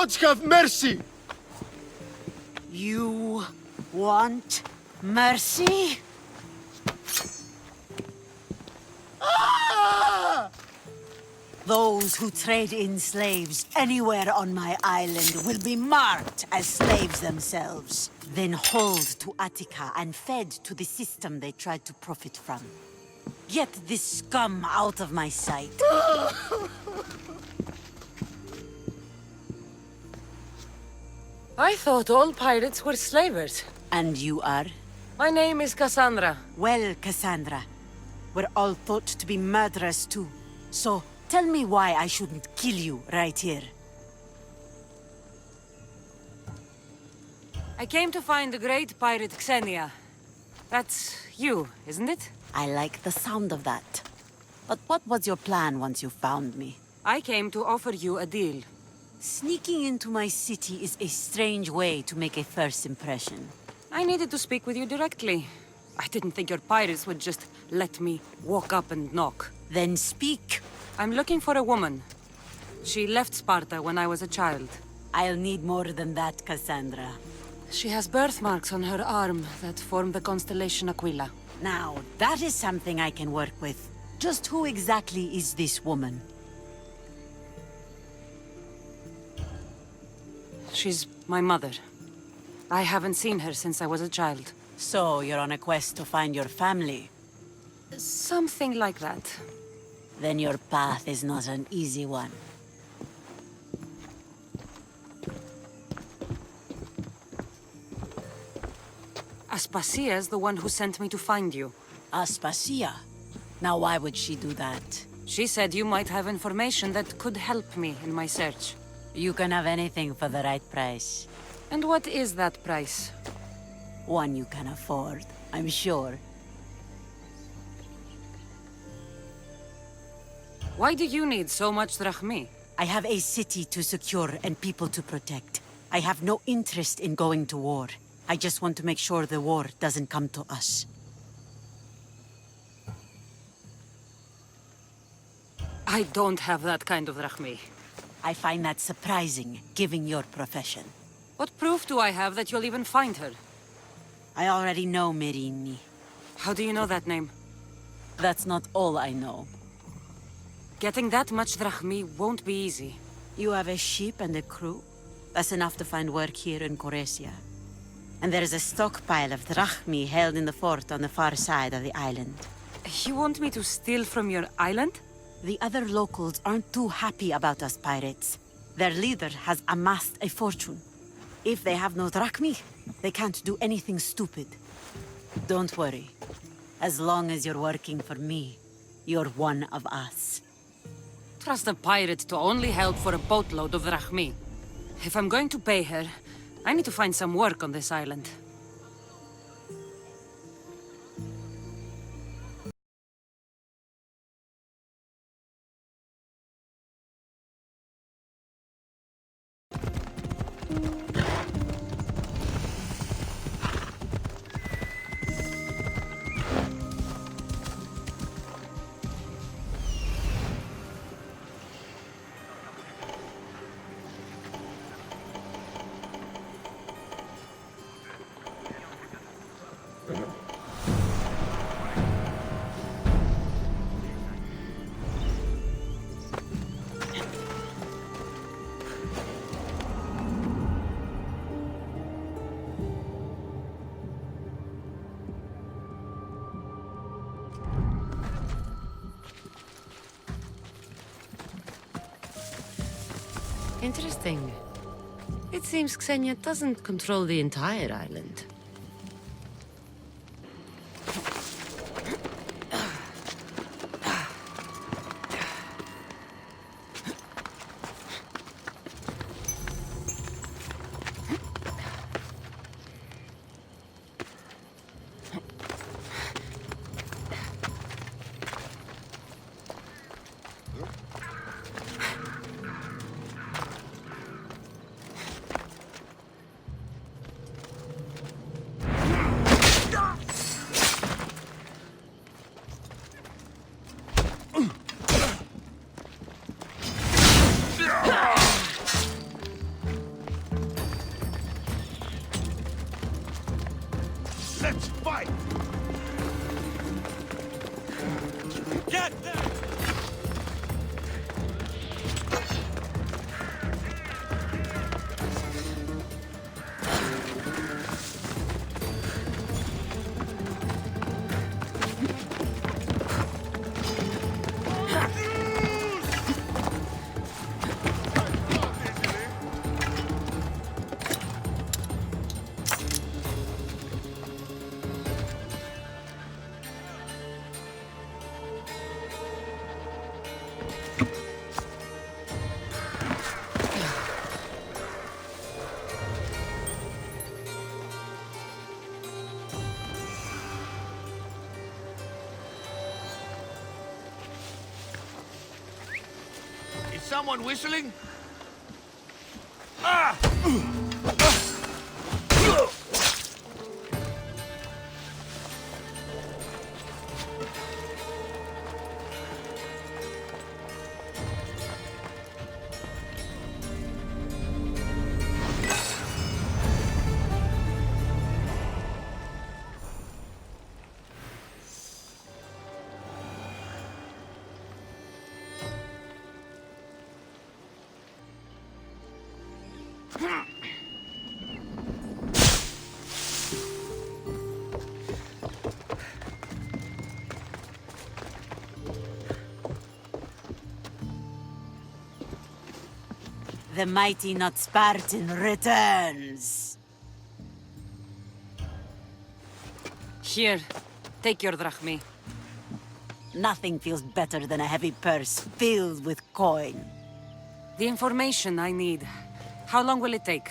gods have mercy! You want mercy? Ah! Those who trade in slaves anywhere on my island will be marked as slaves themselves, then hauled to Attica and fed to the system they tried to profit from. Get this scum out of my sight. I thought all pirates were slavers. And you are? My name is Cassandra. Well, Cassandra, we're all thought to be murderers too. So, tell me why I shouldn't kill you right here. I came to find the great pirate Xenia. That's you, isn't it? I like the sound of that. But what was your plan once you found me? I came to offer you a deal. Sneaking into my city is a strange way to make a first impression. I needed to speak with you directly. I didn't think your pirates would just let me walk up and knock. Then speak. I'm looking for a woman. She left Sparta when I was a child. I'll need more than that, Cassandra. She has birthmarks on her arm that form the constellation Aquila. Now, that is something I can work with. Just who exactly is this woman? She's my mother. I haven't seen her since I was a child. So, you're on a quest to find your family? Something like that. Then your path is not an easy one. Aspasia's the one who sent me to find you. Aspasia? Now why would she do that? She said you might have information that could help me in my search. You can have anything for the right price. And what is that price? One you can afford, I'm sure. Why do you need so much drachmi? I have a city to secure and people to protect. I have no interest in going to war. I just want to make sure the war doesn't come to us. I don't have that kind of drachmi. I find that surprising, given your profession. What proof do I have that you'll even find her? I already know Merini. How do you know that name? That's not all I know. Getting that much drachmi won't be easy. You have a ship and a crew? That's enough to find work here in Coresia. And there is a stockpile of drachmi held in the fort on the far side of the island. You want me to steal from your island? The other locals aren't too happy about us pirates. Their leader has amassed a fortune. If they have no drachmi, they can't do anything stupid. Don't worry. As long as you're working for me, you're one of us. Trust a pirate to only help for a boatload of drachmi. If I'm going to pay her, I need to find some work on this island. Interesting. It seems Xenia doesn't control the entire island. Someone whistling? Ah! The mighty not Spartan returns! Here, take your drachmi. Nothing feels better than a heavy purse filled with coin. The information I need. How long will it take?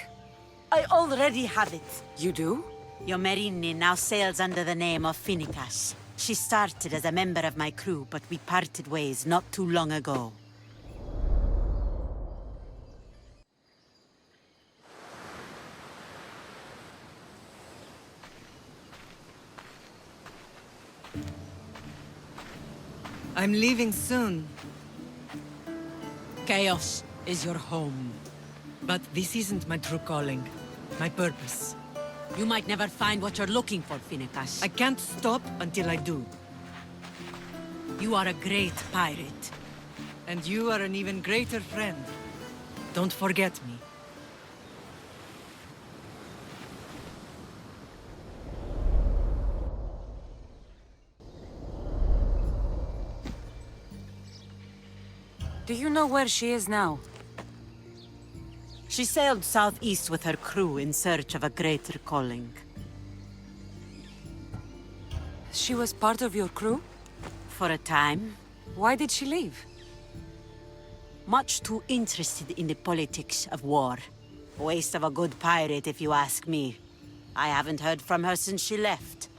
I already have it. You do? Yomerini now sails under the name of Finnegas. She started as a member of my crew, but we parted ways not too long ago. I'm leaving soon. Chaos is your home. But this isn't my true calling. My purpose. You might never find what you're looking for, Finnegas. I can't stop until I do. You are a great pirate. And you are an even greater friend. Don't forget me. Do you know where she is now? She sailed southeast with her crew in search of a greater calling. She was part of your crew? For a time, Why did she leave? much too interested in the politics of war. Waste of a good pirate, if you ask me. I haven't heard from her since she left.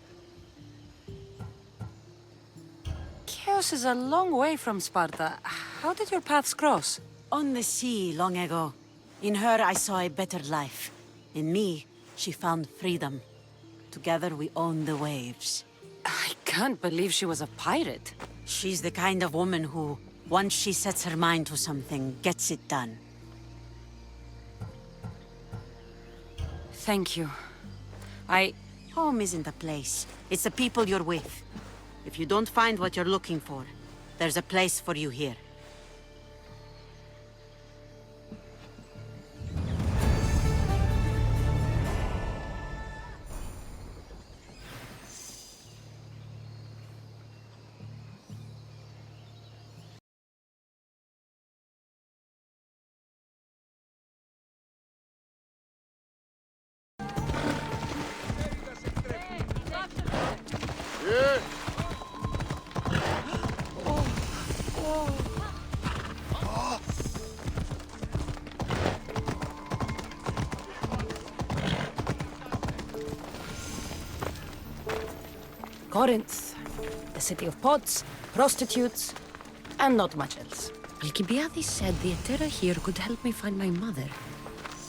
Chaos is a long way from Sparta. How did your paths cross? On the sea, long ago. In her, I saw a better life. In me, she found freedom. Together, we own the waves. I can't believe she was a pirate. She's the kind of woman who, once she sets her mind to something, gets it done. Thank you. Home isn't a place. It's the people you're with. If you don't find what you're looking for, there's a place for you here. Corinth, the city of pots, prostitutes, and not much else. Alcibiades said the Etera here could help me find my mother.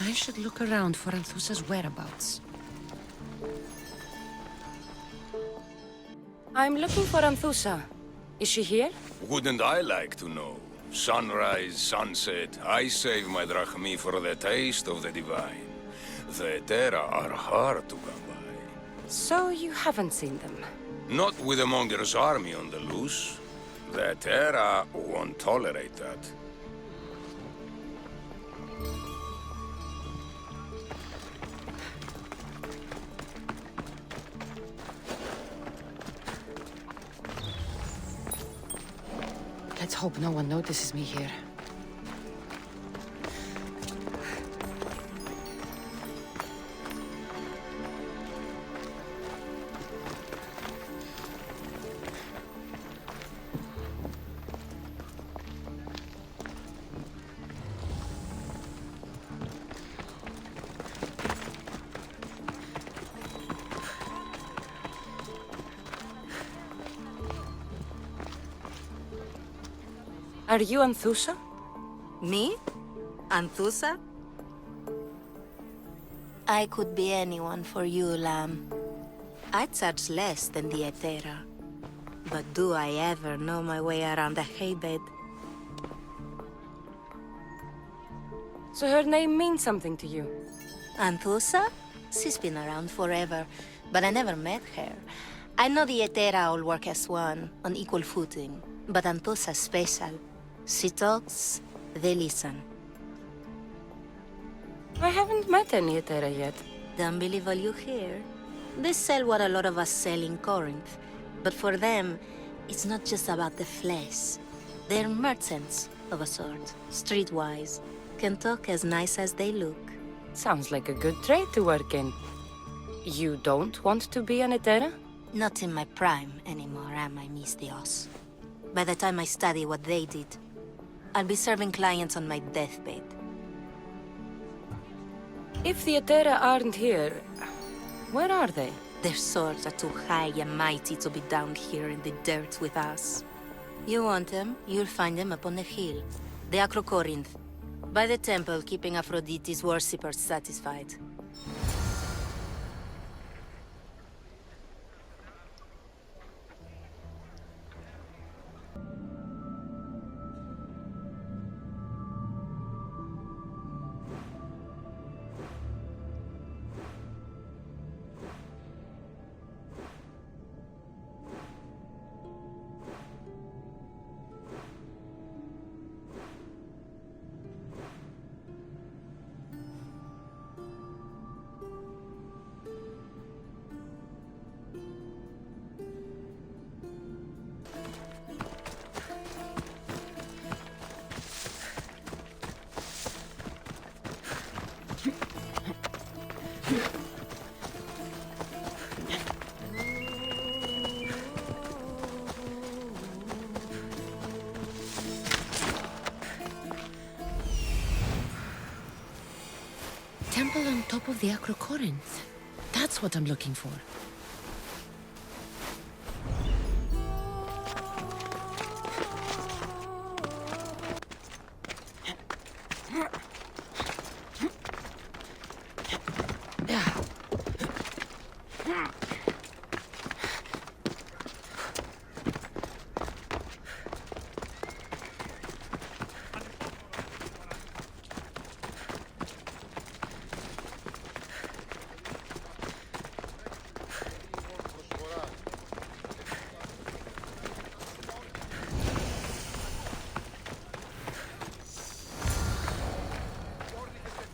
I should look around for Anthusa's whereabouts. I'm looking for Anthusa. Is she here? Wouldn't I like to know? Sunrise, sunset, I save my drachmi for the taste of the divine. The Etera are hard to come by. So you haven't seen them. Not with the Monger's army on the loose. The Terra won't tolerate that. Let's hope no one notices me here. Are you Anthusa? Me? Anthusa? I could be anyone for you, Lamb. I charge less than the Etera. But do I ever know my way around a haybed? So her name means something to you? Anthusa? She's been around forever, but I never met her. I know the Etera all work as one, on equal footing. But Anthusa's special. She talks, they listen. I haven't met any Etera yet. Don't believe all you hear. They sell what a lot of us sell in Corinth. But for them, it's not just about the flesh. They're merchants of a sort, streetwise. Can talk as nice as they look. Sounds like a good trade to work in. You don't want to be an Etera? Not in my prime anymore, am I, Miss Dios? By the time I study what they did, I'll be serving clients on my deathbed. If the Etera aren't here, where are they? Their swords are too high and mighty to be down here in the dirt with us. You want them, you'll find them up on the hill. The Acrocorinth. By the temple, keeping Aphrodite's worshippers satisfied. Temple on top of the Acrocorinth. That's what I'm looking for.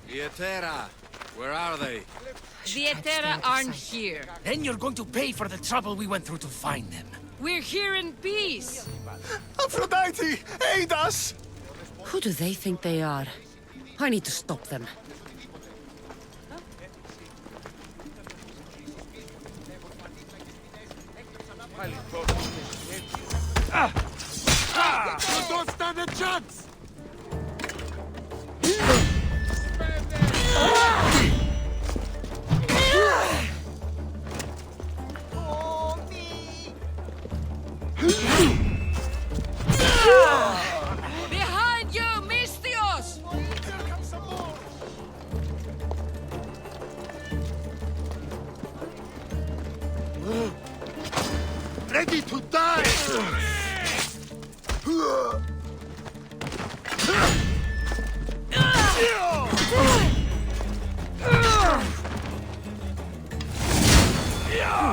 The Etera, where are they? The Etera aren't here. Then you're going to pay for the trouble we went through to find them. We're here in peace. Aphrodite, aid us! Who do they think they are? I need to stop them. You don't stand a chance! Behind you, Mystios! Ready to die! Who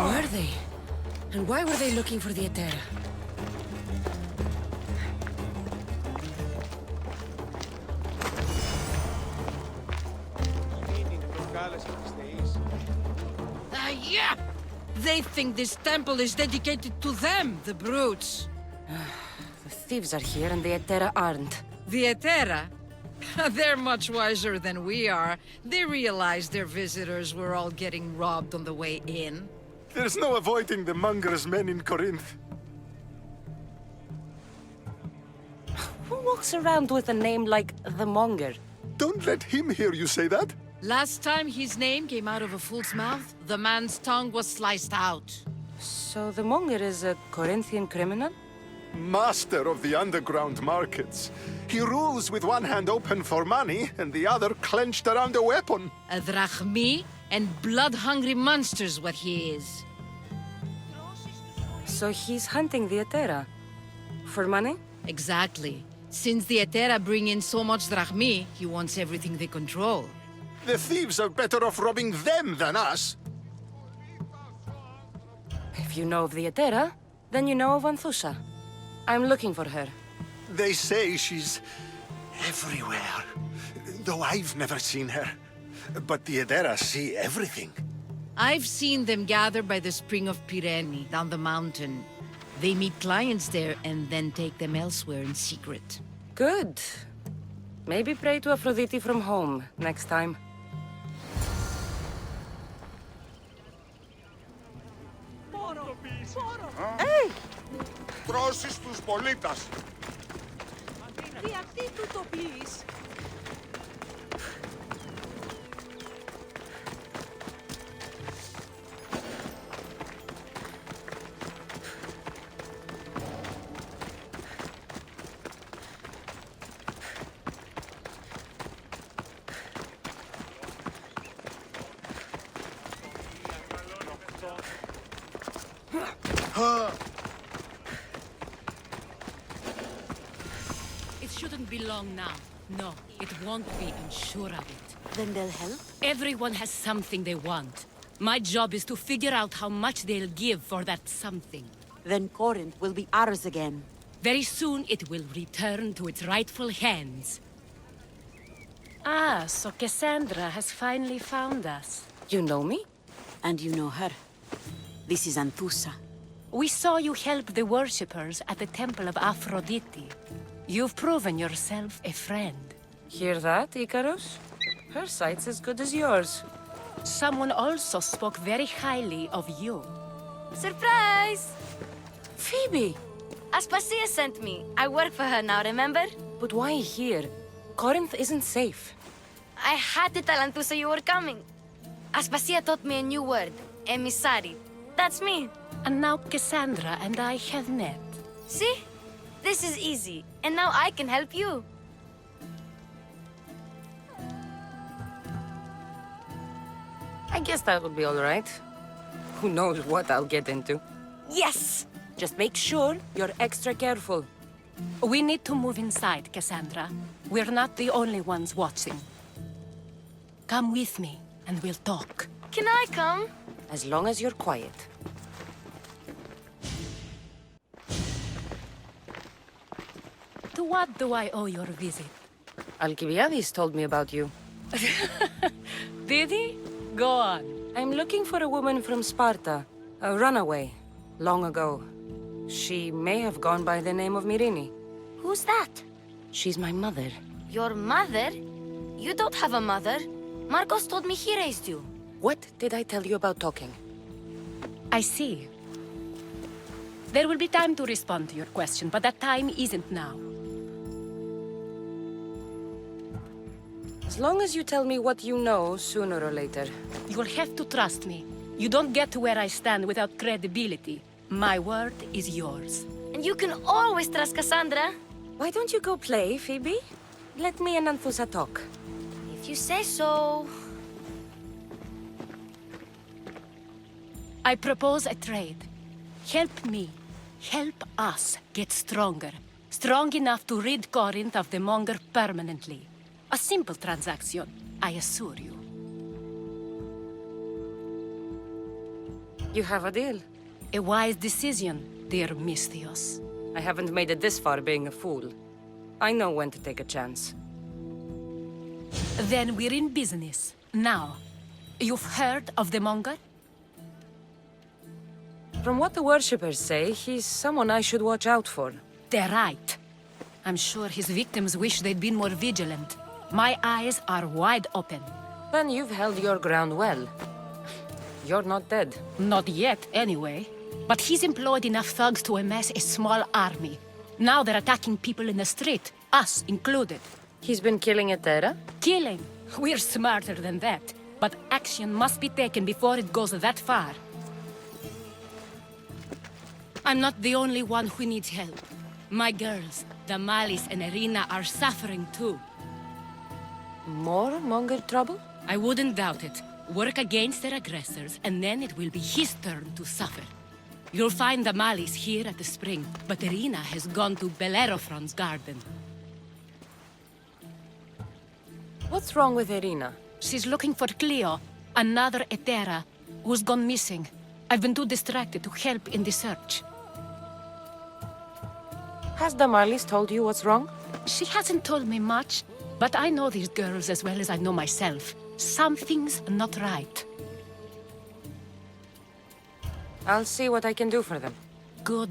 were they? And why were they looking for the Etera? Yeah! They think this temple is dedicated to them, the brutes. The thieves are here and the Etera aren't. The Etera? They're much wiser than we are. They realized their visitors were all getting robbed on the way in. There's no avoiding the Monger's men in Corinth. Who walks around with a name like the Monger? Don't let him hear you say that. Last time his name came out of a fool's mouth, the man's tongue was sliced out. So the Monger is a Corinthian criminal? Master of the underground markets. He rules with one hand open for money and the other clenched around a weapon. A drachmi and blood-hungry monster's what he is. So he's hunting the Etera. For money? Exactly. Since the Etera bring in so much drachmi, he wants everything they control. The thieves are better off robbing them than us. If you know of the Etera, then you know of Anthusa. I'm looking for her. They say she's everywhere, though I've never seen her. But the Edera see everything. I've seen them gather by the spring of Pirene, down the mountain. They meet clients there and then take them elsewhere in secret. Good. Maybe pray to Aphrodite from home next time. Τρώσεις τους πολίτας. It shouldn't be long now. No, it won't be, I'm sure of it. Then they'll help? Everyone has something they want. My job is to figure out how much they'll give for that something. Then Corinth will be ours again. Very soon it will return to its rightful hands. Ah, so Cassandra has finally found us. You know me? And you know her. This is Anthusa. We saw you help the worshippers at the temple of Aphrodite. You've proven yourself a friend. Hear that, Icarus? Her sight's as good as yours. Someone also spoke very highly of you. Surprise! Phoebe! Aspasia sent me. I work for her now, remember? But why here? Corinth isn't safe. I had to tell Anthusa you were coming. Aspasia taught me a new word. Emissary. That's me. And now Cassandra and I have met. See? This is easy. And now I can help you. I guess that would be all right. Who knows what I'll get into. Yes! Just make sure you're extra careful. We need to move inside, Cassandra. We're not the only ones watching. Come with me, and we'll talk. Can I come? As long as you're quiet. To what do I owe your visit? Alcibiades told me about you. Did he? Go on. I'm looking for a woman from Sparta. A runaway. Long ago. She may have gone by the name of Myrine. Who's that? She's my mother. Your mother? You don't have a mother. Marcos told me he raised you. What did I tell you about talking? I see. There will be time to respond to your question, but that time isn't now. As long as you tell me what you know, sooner or later. You'll have to trust me. You don't get to where I stand without credibility. My word is yours. And you can always trust Cassandra. Why don't you go play, Phoebe? Let me and Anthusa talk. If you say so. I propose a trade. Help me. Help us get stronger. Strong enough to rid Corinth of the Monger permanently. A simple transaction, I assure you. You have a deal. A wise decision, dear Misthios. I haven't made it this far being a fool. I know when to take a chance. Then we're in business. Now, You've heard of the Monger? From what the worshippers say, he's someone I should watch out for. They're right. I'm sure his victims wish they'd been more vigilant. My eyes are wide open. Then you've held your ground well. You're not dead. Not yet, anyway. But he's employed enough thugs to amass a small army. Now they're attacking people in the street, us included. He's been killing Etera? Killing? We're smarter than that. But action must be taken before it goes that far. I'm not the only one who needs help. My girls, Damalis and Irina, are suffering too. More Monger trouble? I wouldn't doubt it. Work against their aggressors, and then it will be his turn to suffer. You'll find Damalis here at the spring, but Irina has gone to Bellerophon's garden. What's wrong with Irina? She's looking for Cleo, another Etera, who's gone missing. I've been too distracted to help in the search. Has Damalis told you what's wrong? She hasn't told me much, but I know these girls as well as I know myself. Something's not right. I'll see what I can do for them. Good.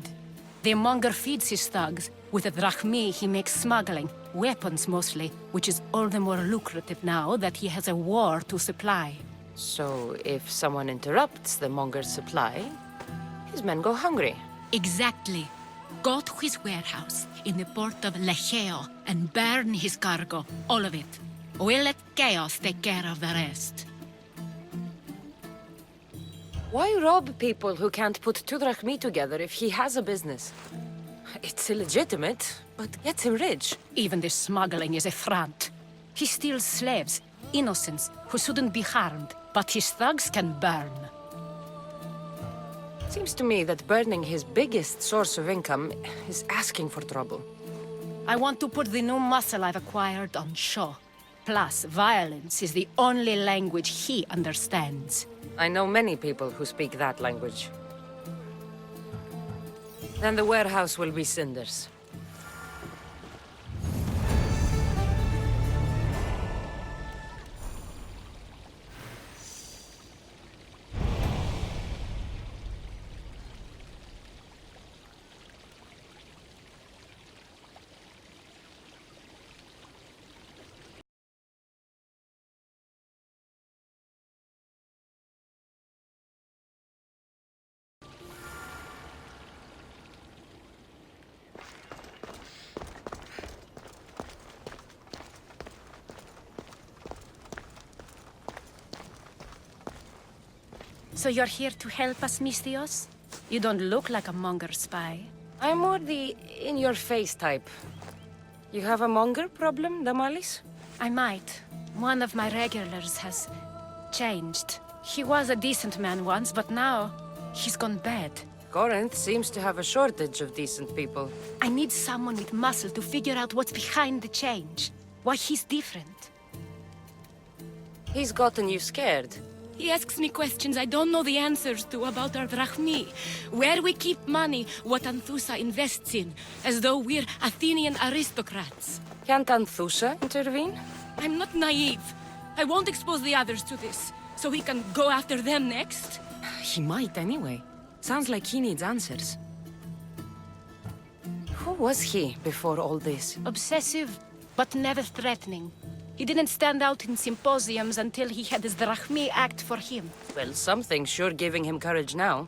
The Monger feeds his thugs. With the drachmi, he makes smuggling. Weapons, mostly, which is all the more lucrative now that he has a war to supply. So, if someone interrupts the Monger's supply, his men go hungry. Exactly. Go to his warehouse in the port of Lecheo and burn his cargo, all of it. We'll let chaos take care of the rest. Why rob people who can't put two drachmi together if he has a business? It's illegitimate, but gets him rich. Even the smuggling is a front. He steals slaves, innocents, who shouldn't be harmed, but his thugs can burn. Seems to me that burning his biggest source of income is asking for trouble. I want to put the new muscle I've acquired on show. Plus, violence is the only language he understands. I know many people who speak that language. Then the warehouse will be cinders. So you're here to help us, Mistios? You don't look like a Monger spy. I'm more the in-your-face type. You have a Monger problem, Damalis? I might. One of my regulars has changed. He was a decent man once, but now he's gone bad. Corinth seems to have a shortage of decent people. I need someone with muscle to figure out what's behind the change. Why he's different. He's gotten you scared. He asks me questions I don't know the answers to about our drachmi. Where we keep money, what Anthusa invests in. As though we're Athenian aristocrats. Can't Anthusha intervene? I'm not naive. I won't expose the others to this. So he can go after them next? He might anyway. Sounds like he needs answers. Who was he before all this? Obsessive, but never threatening. He didn't stand out in symposiums until he had his drachmi act for him. Well, something's sure giving him courage now.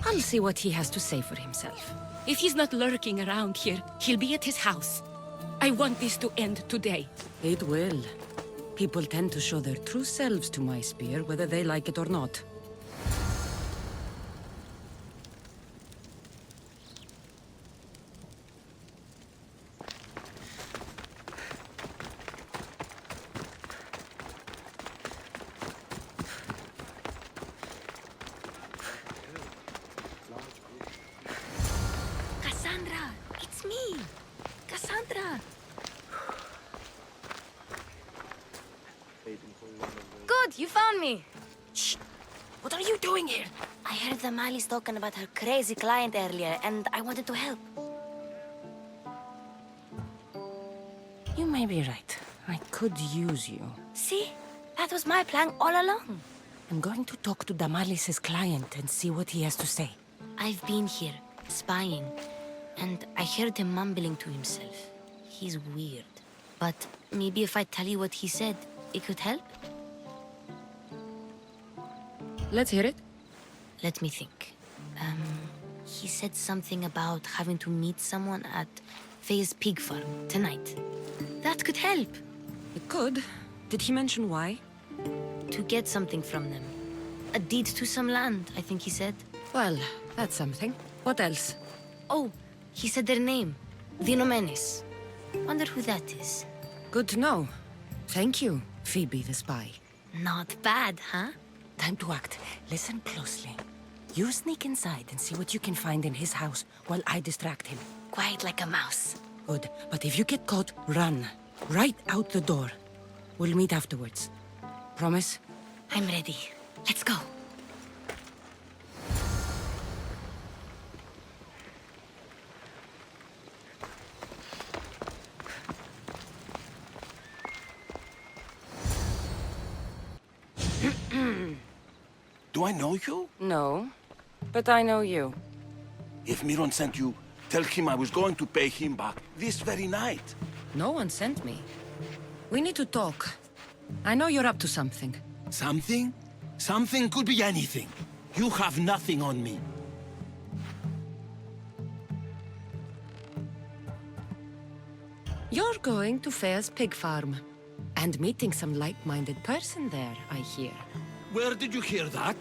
I'll see what he has to say for himself. If he's not lurking around here, he'll be at his house. I want this to end today. It will. People tend to show their true selves to my spear, whether they like it or not. Cassandra, it's me. Cassandra. Good, you found me. Shh! What are you doing here? I heard the Mali's talking about her crazy client earlier, and I wanted to help. You may be right. I could use you. See? That was my plan all along. I'm going to talk to Damalis' client and see what he has to say. I've been here, spying, and I heard him mumbling to himself. He's weird. But maybe if I tell you what he said, it could help? Let's hear it. Let me think. He said something about having to meet someone at Faye's pig farm tonight. That could help. It could. Did he mention why? To get something from them. A deed to some land, I think he said. Well, that's something. What else? Oh, he said their name. The Nomenes. Wonder who that is. Good to know. Thank you, Phoebe the spy. Not bad, huh? Time to act. Listen closely. You sneak inside and see what you can find in his house while I distract him. Quiet like a mouse. Good. But if you get caught, run. Right out the door. We'll meet afterwards. Promise? I'm ready. Let's go. Do I know you? No, but I know you. If Miron sent you, tell him I was going to pay him back this very night. No one sent me. We need to talk. I know you're up to something. Something? Something could be anything. You have nothing on me. You're going to Fair's pig farm. And meeting some like-minded person there, I hear. Where did you hear that?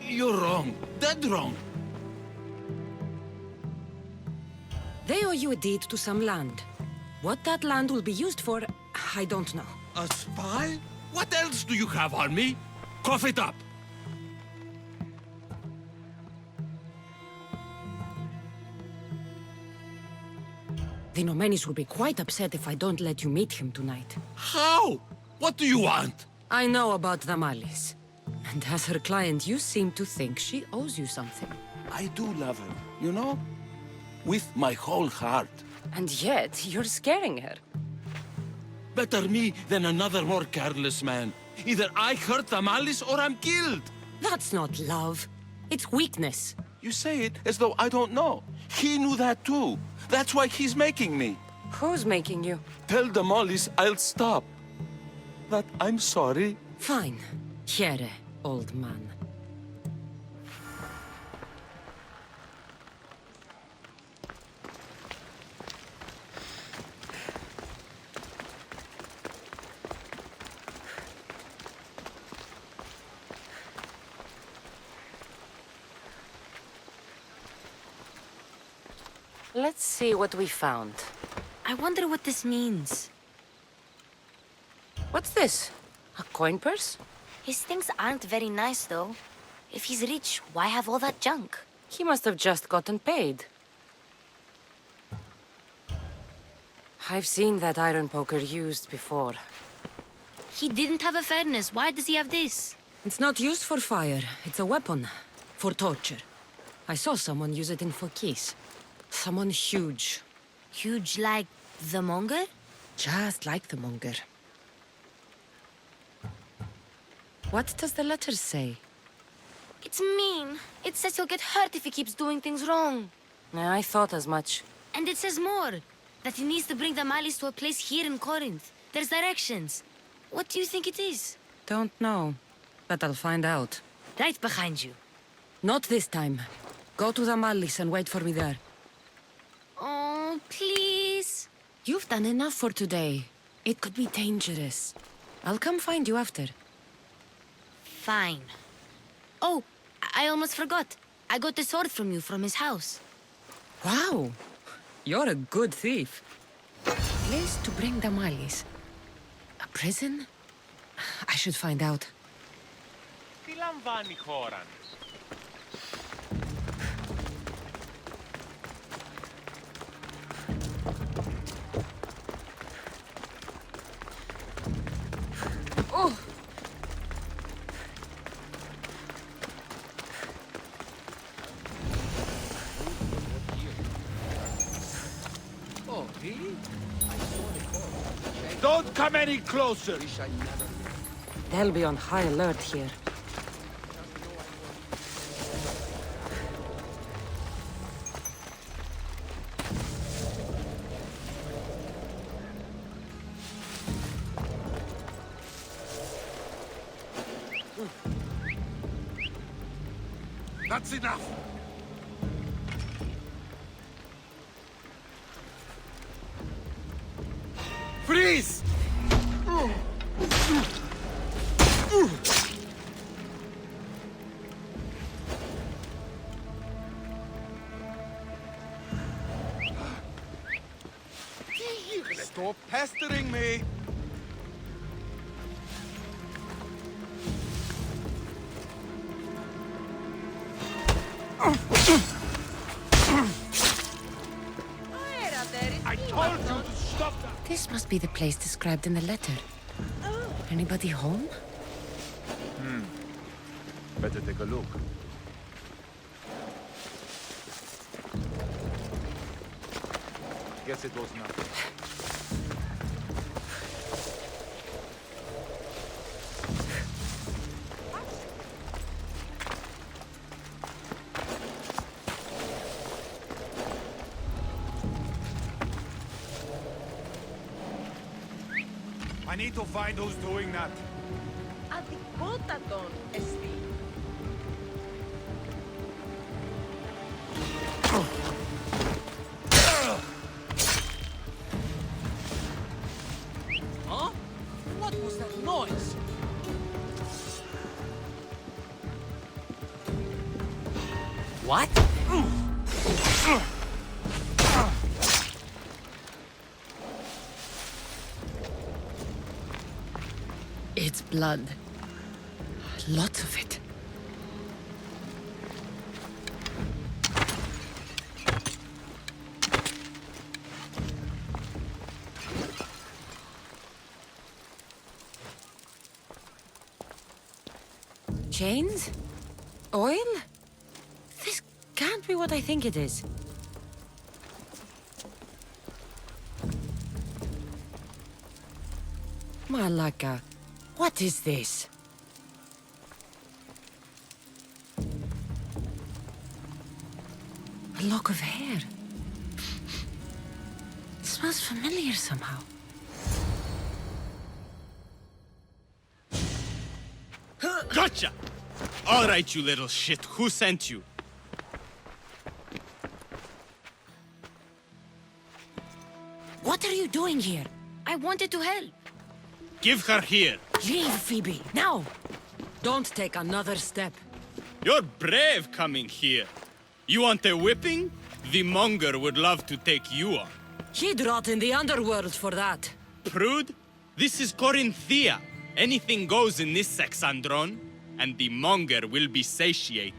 You're wrong. Dead wrong. They owe you a deed to some land. What that land will be used for, I don't know. A spy? What else do you have on me? Cough it up. The Nomenis will be quite upset if I don't let you meet him tonight. How? What do you want? I know about Damalis. And as her client, you seem to think she owes you something. I do love her, you know? With my whole heart. And yet, you're scaring her. Better me than another more careless man. Either I hurt Damalis or I'm killed. That's not love. It's weakness. You say it as though I don't know. He knew that too. That's why he's making me. Who's making you? Tell Damalis I'll stop. That I'm sorry. Fine. Here, old man. Let's see what we found. I wonder what this means. What's this? A coin purse? His things aren't very nice, though. If he's rich, why have all that junk? He must have just gotten paid. I've seen that iron poker used before. He didn't have a furnace. Why does he have this? It's not used for fire. It's a weapon. For torture. I saw someone use it in Fokis. Someone huge. Huge like the monger? Just like the monger. What does the letter say? It's mean. It says he'll get hurt if he keeps doing things wrong. I thought as much. And it says more. That he needs to bring the Malis to a place here in Corinth. There's directions. What do you think it is? Don't know. But I'll find out. Right behind you. Not this time. Go to the Malis and wait for me there. Oh, please. You've done enough for today. It could be dangerous. I'll come find you after. Fine. Oh, I almost forgot. I got the sword from you from his house. Wow. You're a good thief. Place to bring Damalis. A prison? I should find out. Τι λαμβάνει η χώρα. Oh! Oh, really? I saw the core. Check Don't come any closer! They'll be on high alert here. That's enough! Freeze! Stop pestering me! I told you to stop that! This must be the place described in the letter. Anybody home? Better take a look. Guess it was nothing. I need to find who's doing that. Huh? What was that noise? What? It's blood. Lots of it. Chains? Oil? This can't be what I think it is. Malaka, what is this? A lock of hair. It smells familiar somehow. Gotcha! All right, you little shit. Who sent you? What are you doing here? I wanted to help. Give her here. Leave, Phoebe, now! Don't take another step. You're brave coming here. You want a whipping? The monger would love to take you on. He'd rot in the underworld for that. Prude, this is Corinthia. Anything goes in this Sexandron, and the monger will be satiated.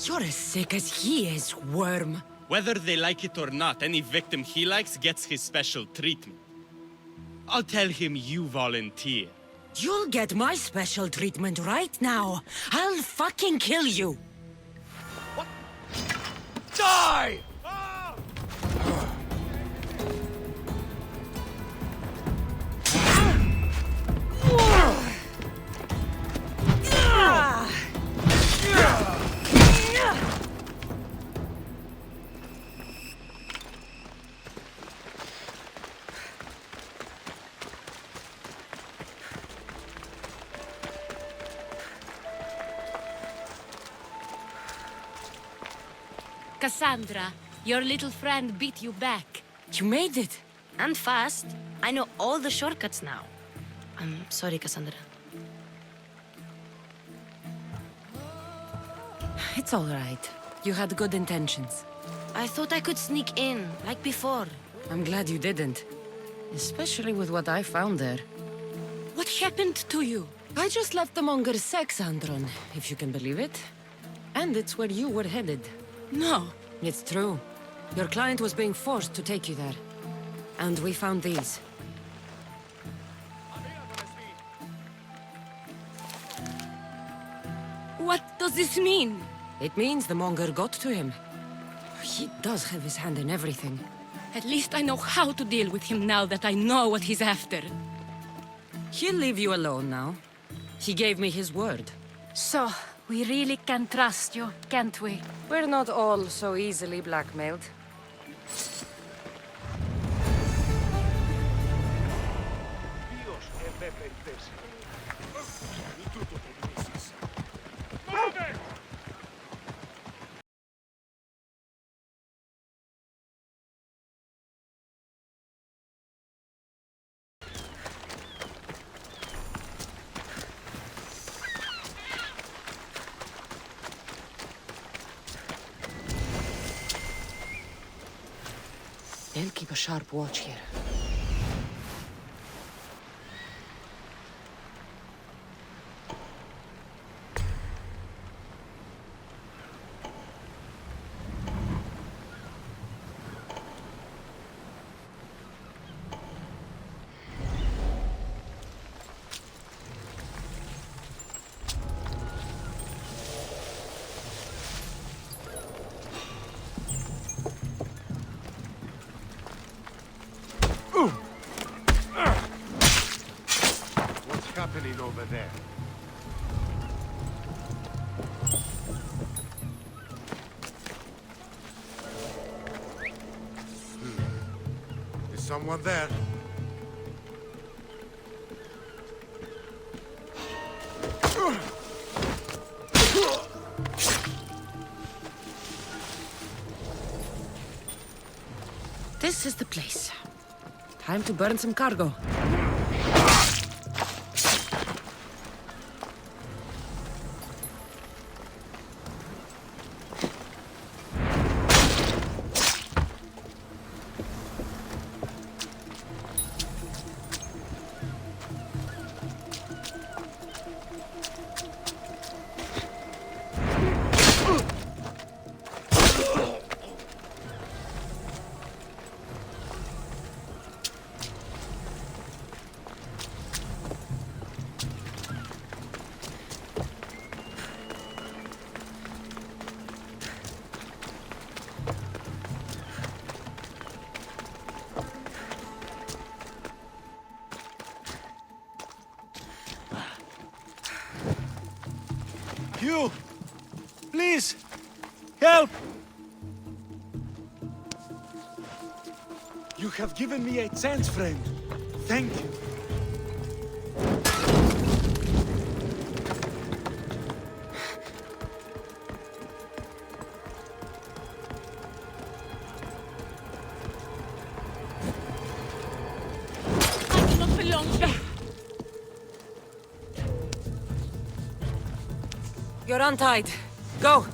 You're as sick as he is, worm. Whether they like it or not, any victim he likes gets his special treatment. I'll tell him you volunteer. You'll get my special treatment right now. I'll fucking kill you. Die! Cassandra, your little friend beat you back. You made it. And fast. I know all the shortcuts now. I'm sorry, Cassandra. It's all right. You had good intentions. I thought I could sneak in, like before. I'm glad you didn't. Especially with what I found there. What happened to you? I just left the monger's Sexandron, if you can believe it. And it's where you were headed. No. It's true. Your client was being forced to take you there. And we found these. What does this mean? It means the monger got to him. He does have his hand in everything. At least I know how to deal with him now that I know what he's after. He'll leave you alone now. He gave me his word. So, we really can trust you, can't we? We're not all so easily blackmailed. They'll keep a sharp watch here. What's happening over there? Is someone there? This is the place. Time to burn some cargo. You! Please! Help! You have given me a chance, friend. Thank you. I do not belong here. You're untied. Go!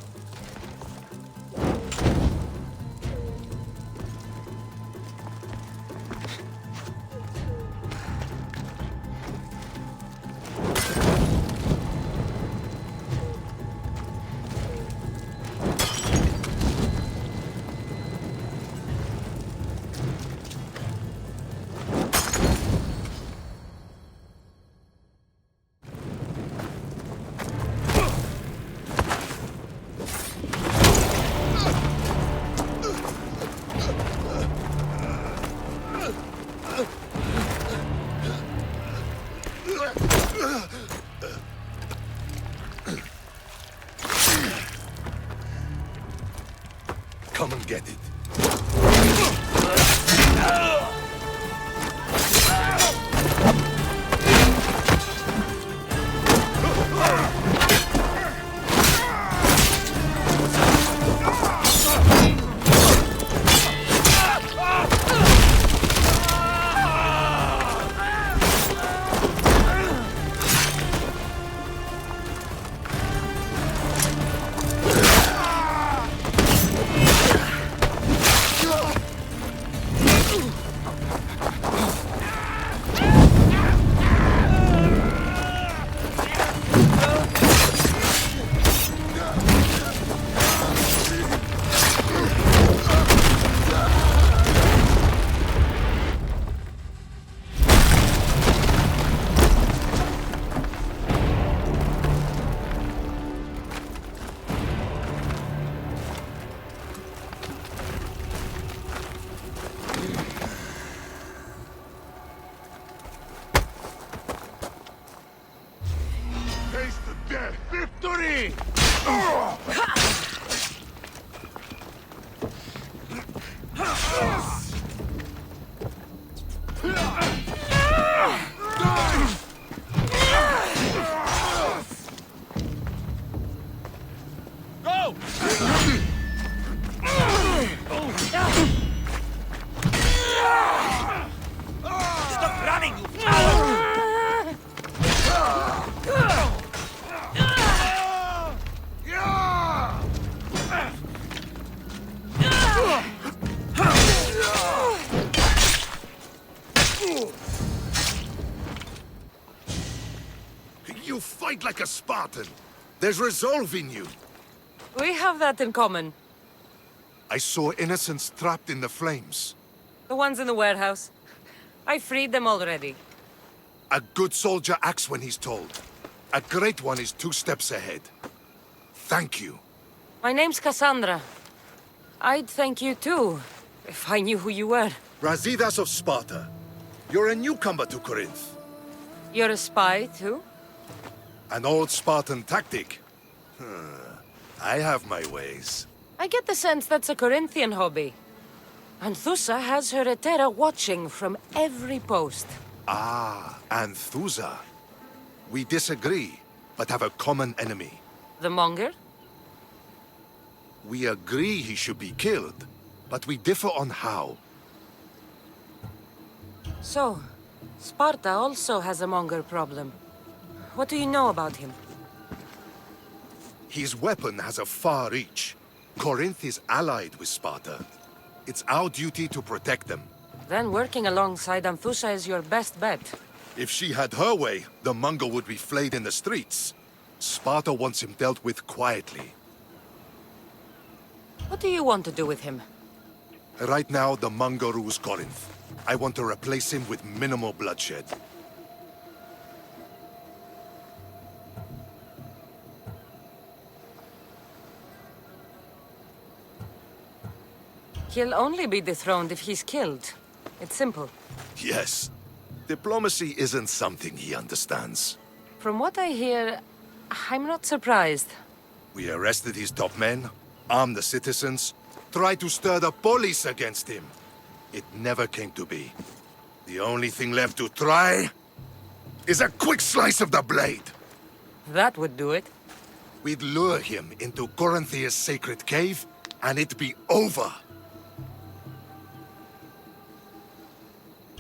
Come and get it. Stop running, you You fight like a Spartan. There's resolve in you. We have that in common. I saw innocents trapped in the flames. The ones in the warehouse. I freed them already. A good soldier acts when he's told. A great one is 2 steps ahead. Thank you. My name's Cassandra. I'd thank you too, if I knew who you were. Brasidas of Sparta. You're a newcomer to Corinth. You're a spy too? An old Spartan tactic. I have my ways. I get the sense that's a Corinthian hobby. Anthusa has her Etera watching from every post. Ah, Anthusa. We disagree, but have a common enemy. The Monger? We agree he should be killed, but we differ on how. So, Sparta also has a Monger problem. What do you know about him? His weapon has a far reach. Corinth is allied with Sparta. It's our duty to protect them. Then working alongside Anthusa is your best bet. If she had her way, the Mongol would be flayed in the streets. Sparta wants him dealt with quietly. What do you want to do with him? Right now, the Mongol rules Corinth. I want to replace him with minimal bloodshed. He'll only be dethroned if he's killed. It's simple. Yes. Diplomacy isn't something he understands. From what I hear, I'm not surprised. We arrested his top men, armed the citizens, tried to stir the police against him. It never came to be. The only thing left to try is a quick slice of the blade. That would do it. We'd lure him into Corinthia's sacred cave, and it'd be over.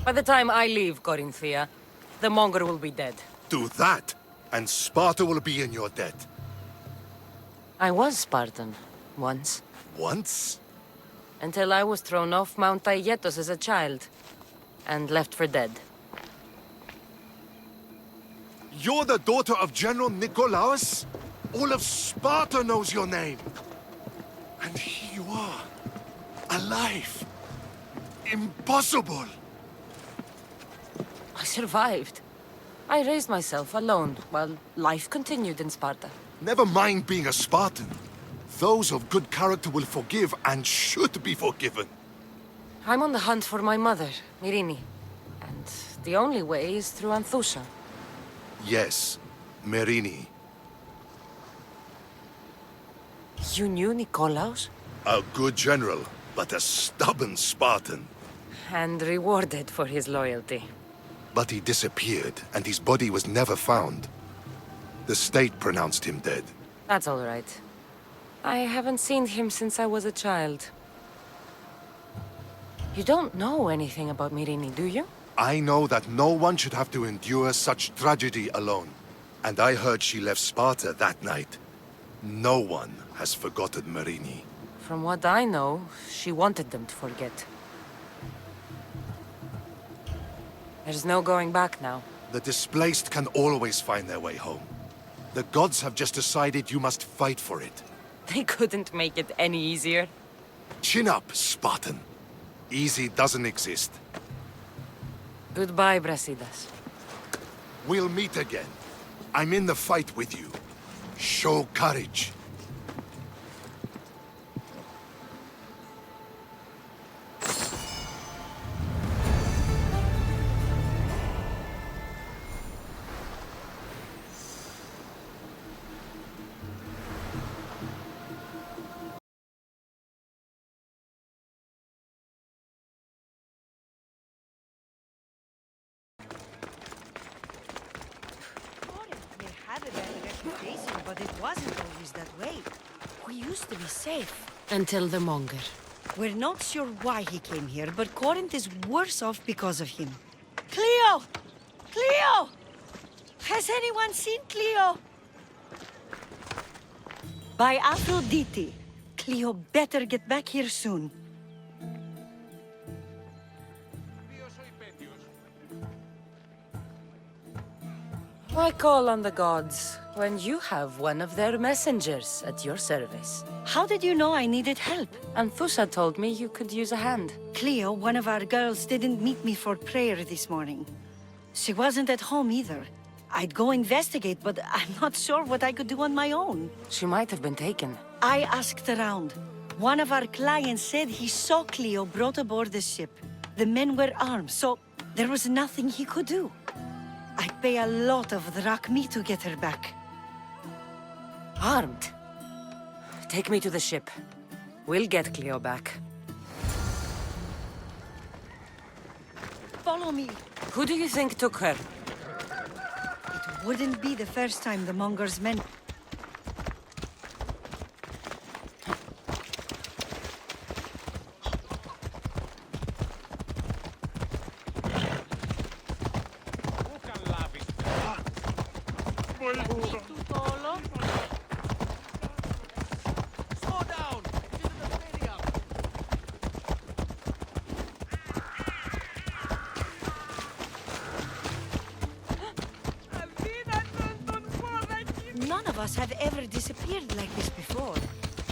By the time I leave Corinthia, the Monger will be dead. Do that, and Sparta will be in your debt. I was Spartan, once. Once? Until I was thrown off Mount Aietos as a child, and left for dead. You're the daughter of General Nikolaos? All of Sparta knows your name. And here you are, alive. Impossible. I survived. I raised myself alone, while life continued in Sparta. Never mind being a Spartan. Those of good character will forgive and should be forgiven. I'm on the hunt for my mother, Myrini. And the only way is through Anthusa. Yes, Myrini. You knew Nikolaos? A good general, but a stubborn Spartan. And rewarded for his loyalty. But he disappeared, and his body was never found. The state pronounced him dead. That's all right. I haven't seen him since I was a child. You don't know anything about Myrini, do you? I know that no one should have to endure such tragedy alone. And I heard she left Sparta that night. No one has forgotten Myrini. From what I know, she wanted them to forget. There's no going back now. The displaced can always find their way home. The gods have just decided you must fight for it. They couldn't make it any easier. Chin up, Spartan. Easy doesn't exist. Goodbye, Brasidas. We'll meet again. I'm in the fight with you. Show courage. But it wasn't always that way. We used to be safe. Until the monger. We're not sure why he came here, but Corinth is worse off because of him. Cleo! Cleo! Has anyone seen Cleo? By Aphrodite. Cleo better get back here soon. Why call on the gods when you have one of their messengers at your service? How did you know I needed help? Anthusa told me you could use a hand. Cleo, one of our girls, didn't meet me for prayer this morning. She wasn't at home either. I'd go investigate, but I'm not sure what I could do on my own. She might have been taken. I asked around. One of our clients said he saw Cleo brought aboard the ship. The men were armed, so there was nothing he could do. I'd pay a lot of drachmi to get her back. Armed? Take me to the ship. We'll get Cleo back. Follow me. Who do you think took her? It wouldn't be the first time the Monger's men... None of us have ever disappeared like this before.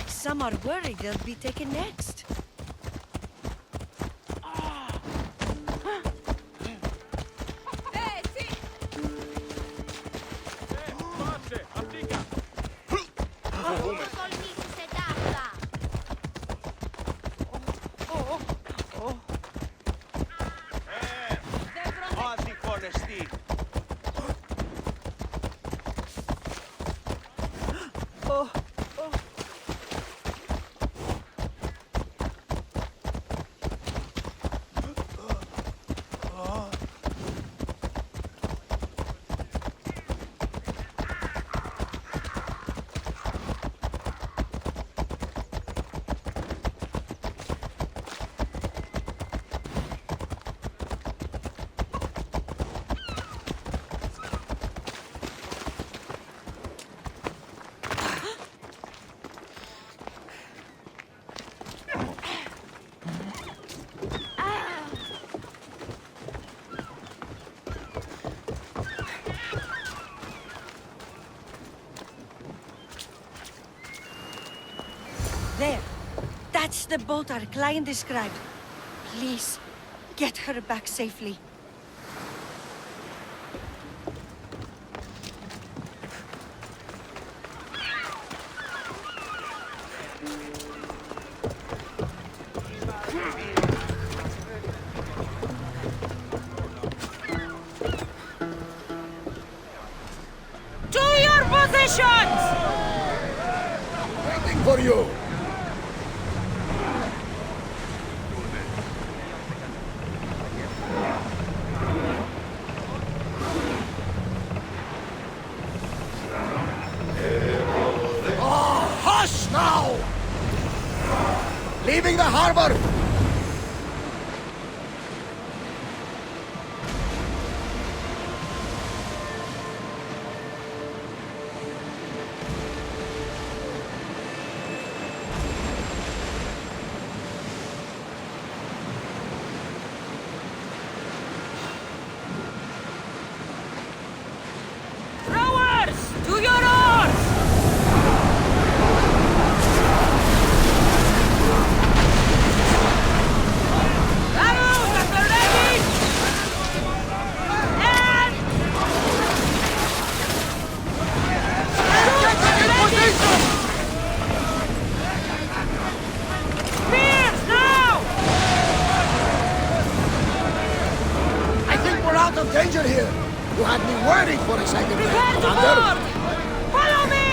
Some are worried they'll be taken next. There. That's the boat our client described. Please, get her back safely. To your positions! Waiting for you! Hush now! Leaving the harbor! Rowers! To your oars! Danger here! You had me worried for a second there, Prepare to Commander! board! Follow me!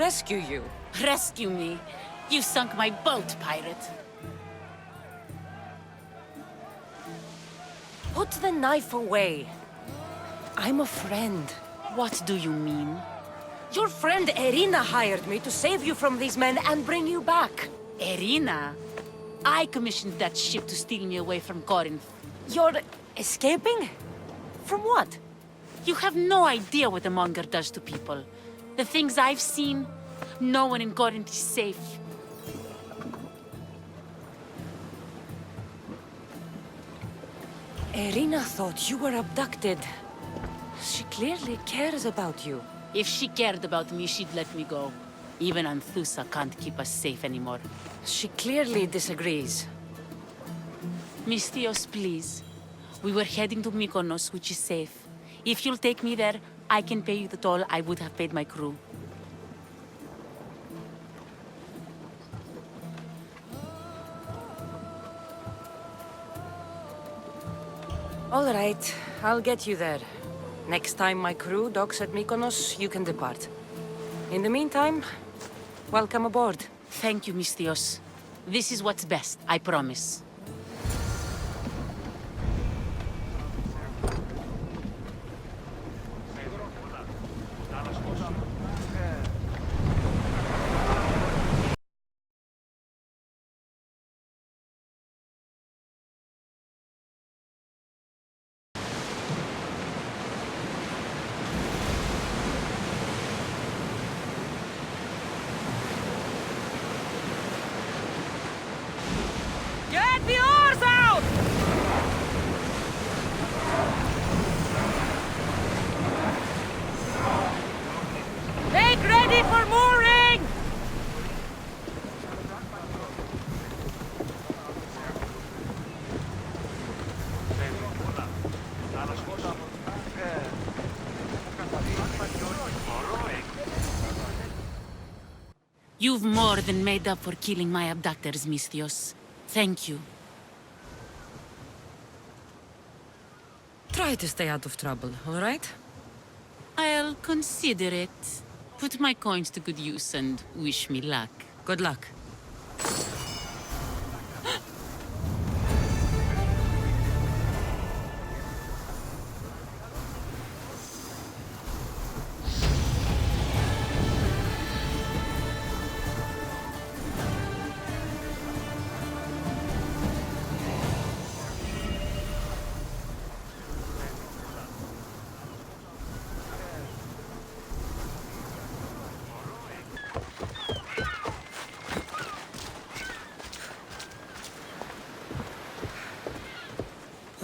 rescue you. Rescue me. You sunk my boat, pirate. Put the knife away. I'm a friend. What do you mean? Your friend Irina hired me to save you from these men and bring you back. Irina? I commissioned that ship to steal me away from Corinth. You're escaping? From what? You have no idea what the Monger does to people. The things I've seen, no one in Corinth is safe. Irina thought you were abducted. She clearly cares about you. If she cared about me, she'd let me go. Even Anthusa can't keep us safe anymore. She clearly disagrees. Misthios, please. We were heading to Mykonos, which is safe. If you'll take me there, I can pay you the toll I would have paid my crew. All right, I'll get you there. Next time my crew docks at Mykonos, you can depart. In the meantime, welcome aboard. Thank you, Misthios. This is what's best, I promise. Get the oars out! Make ready for mooring! You've more than made up for killing my abductors, Misthios. Thank you. Try to stay out of trouble, all right? I'll consider it. Put my coins to good use and wish me luck. Good luck.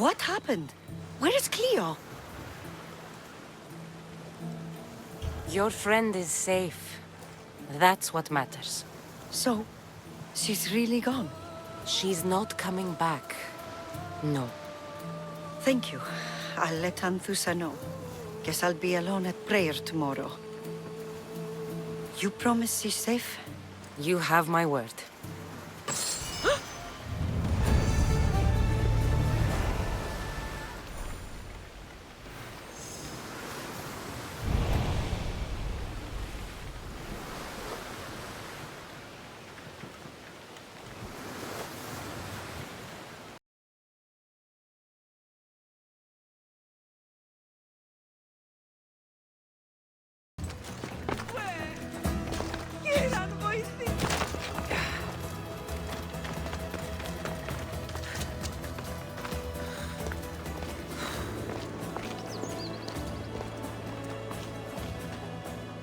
What happened? Where is Cleo? Your friend is safe. That's what matters. So, she's really gone? She's not coming back. No. Thank you. I'll let Anthusa know. Guess I'll be alone at prayer tomorrow. You promise she's safe? You have my word.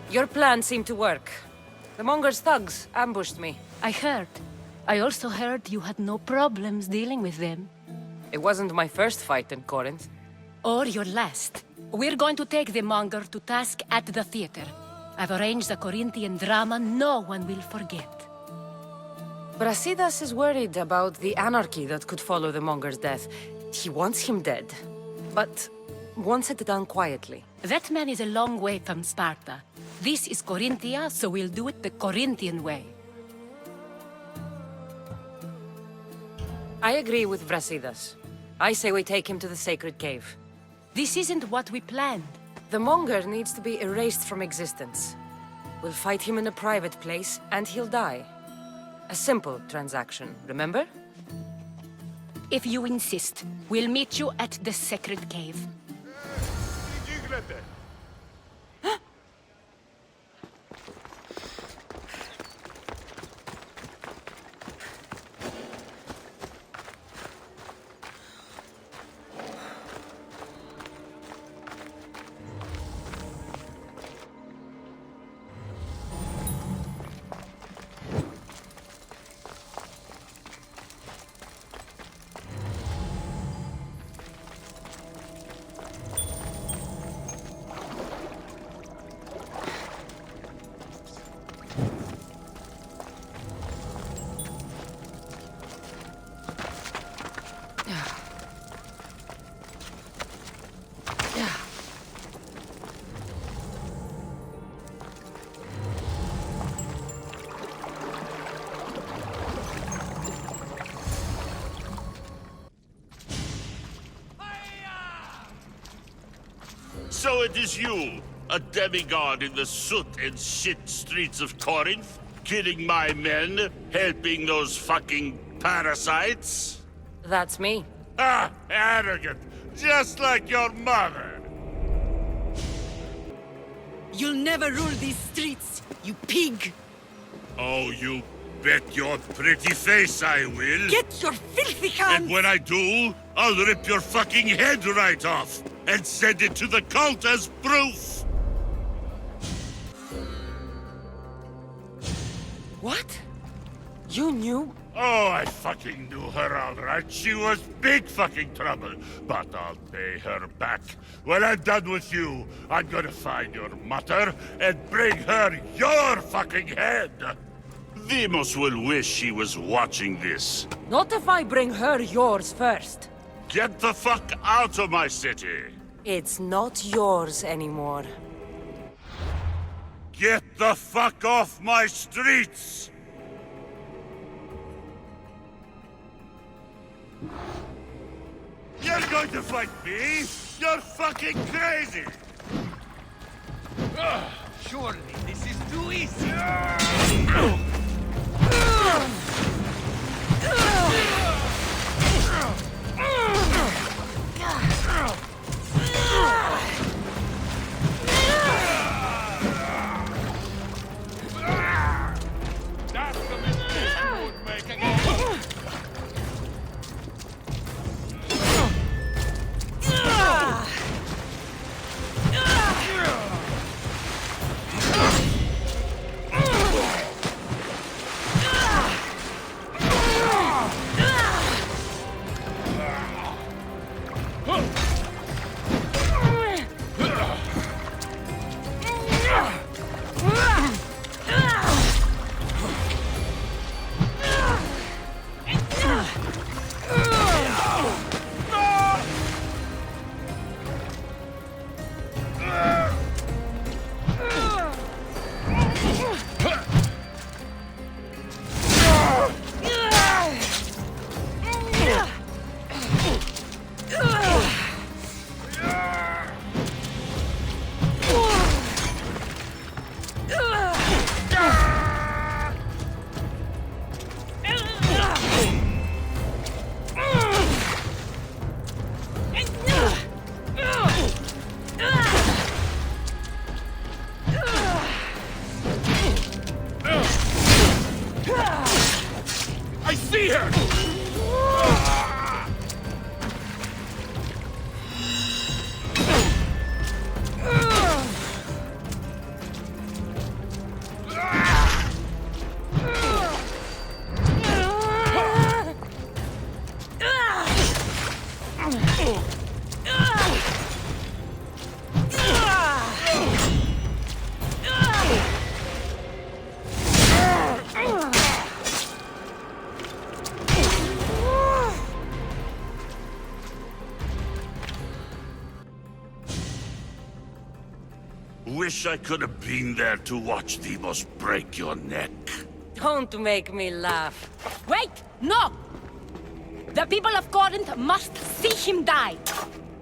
Your plan seemed to work. The Monger's thugs ambushed me. I heard. I also heard you had no problems dealing with them. It wasn't my first fight in Corinth. Or your last. We're going to take the Monger to task at the theater. I've arranged a Corinthian drama no one will forget. Brasidas is worried about the anarchy that could follow the Monger's death. He wants him dead, but wants it done quietly. That man is a long way from Sparta. This is Corinthia, so we'll do it the Corinthian way. I agree with Brasidas. I say we take him to the sacred cave. This isn't what we planned. The Monger needs to be erased from existence. We'll fight him in a private place, and he'll die. A simple transaction, remember? If you insist, we'll meet you at the sacred cave. So it is you, a demigod in the soot and shit streets of Corinth, killing my men, helping those fucking parasites? That's me. Ah, arrogant, just like your mother. You'll never rule these streets, you pig! Oh, you bet your pretty face I will. Get your filthy hands! And when I do, I'll rip your fucking head right off and send it to the cult as proof. What? You knew? Oh, I fucking knew her all right. She was big fucking trouble. But I'll pay her back. When I'm done with you, I'm gonna find your mother and bring her your fucking head. Demos will wish she was watching this. Not if I bring her yours first. Get the fuck out of my city. It's not yours anymore. Get the fuck off my streets! You're going to fight me? You're fucking crazy! Surely this is too easy. That's the mistake you would make again. I see her! Wish I could have been there to watch Demos break your neck. Don't make me laugh. Wait! No! The people of Corinth must see him die.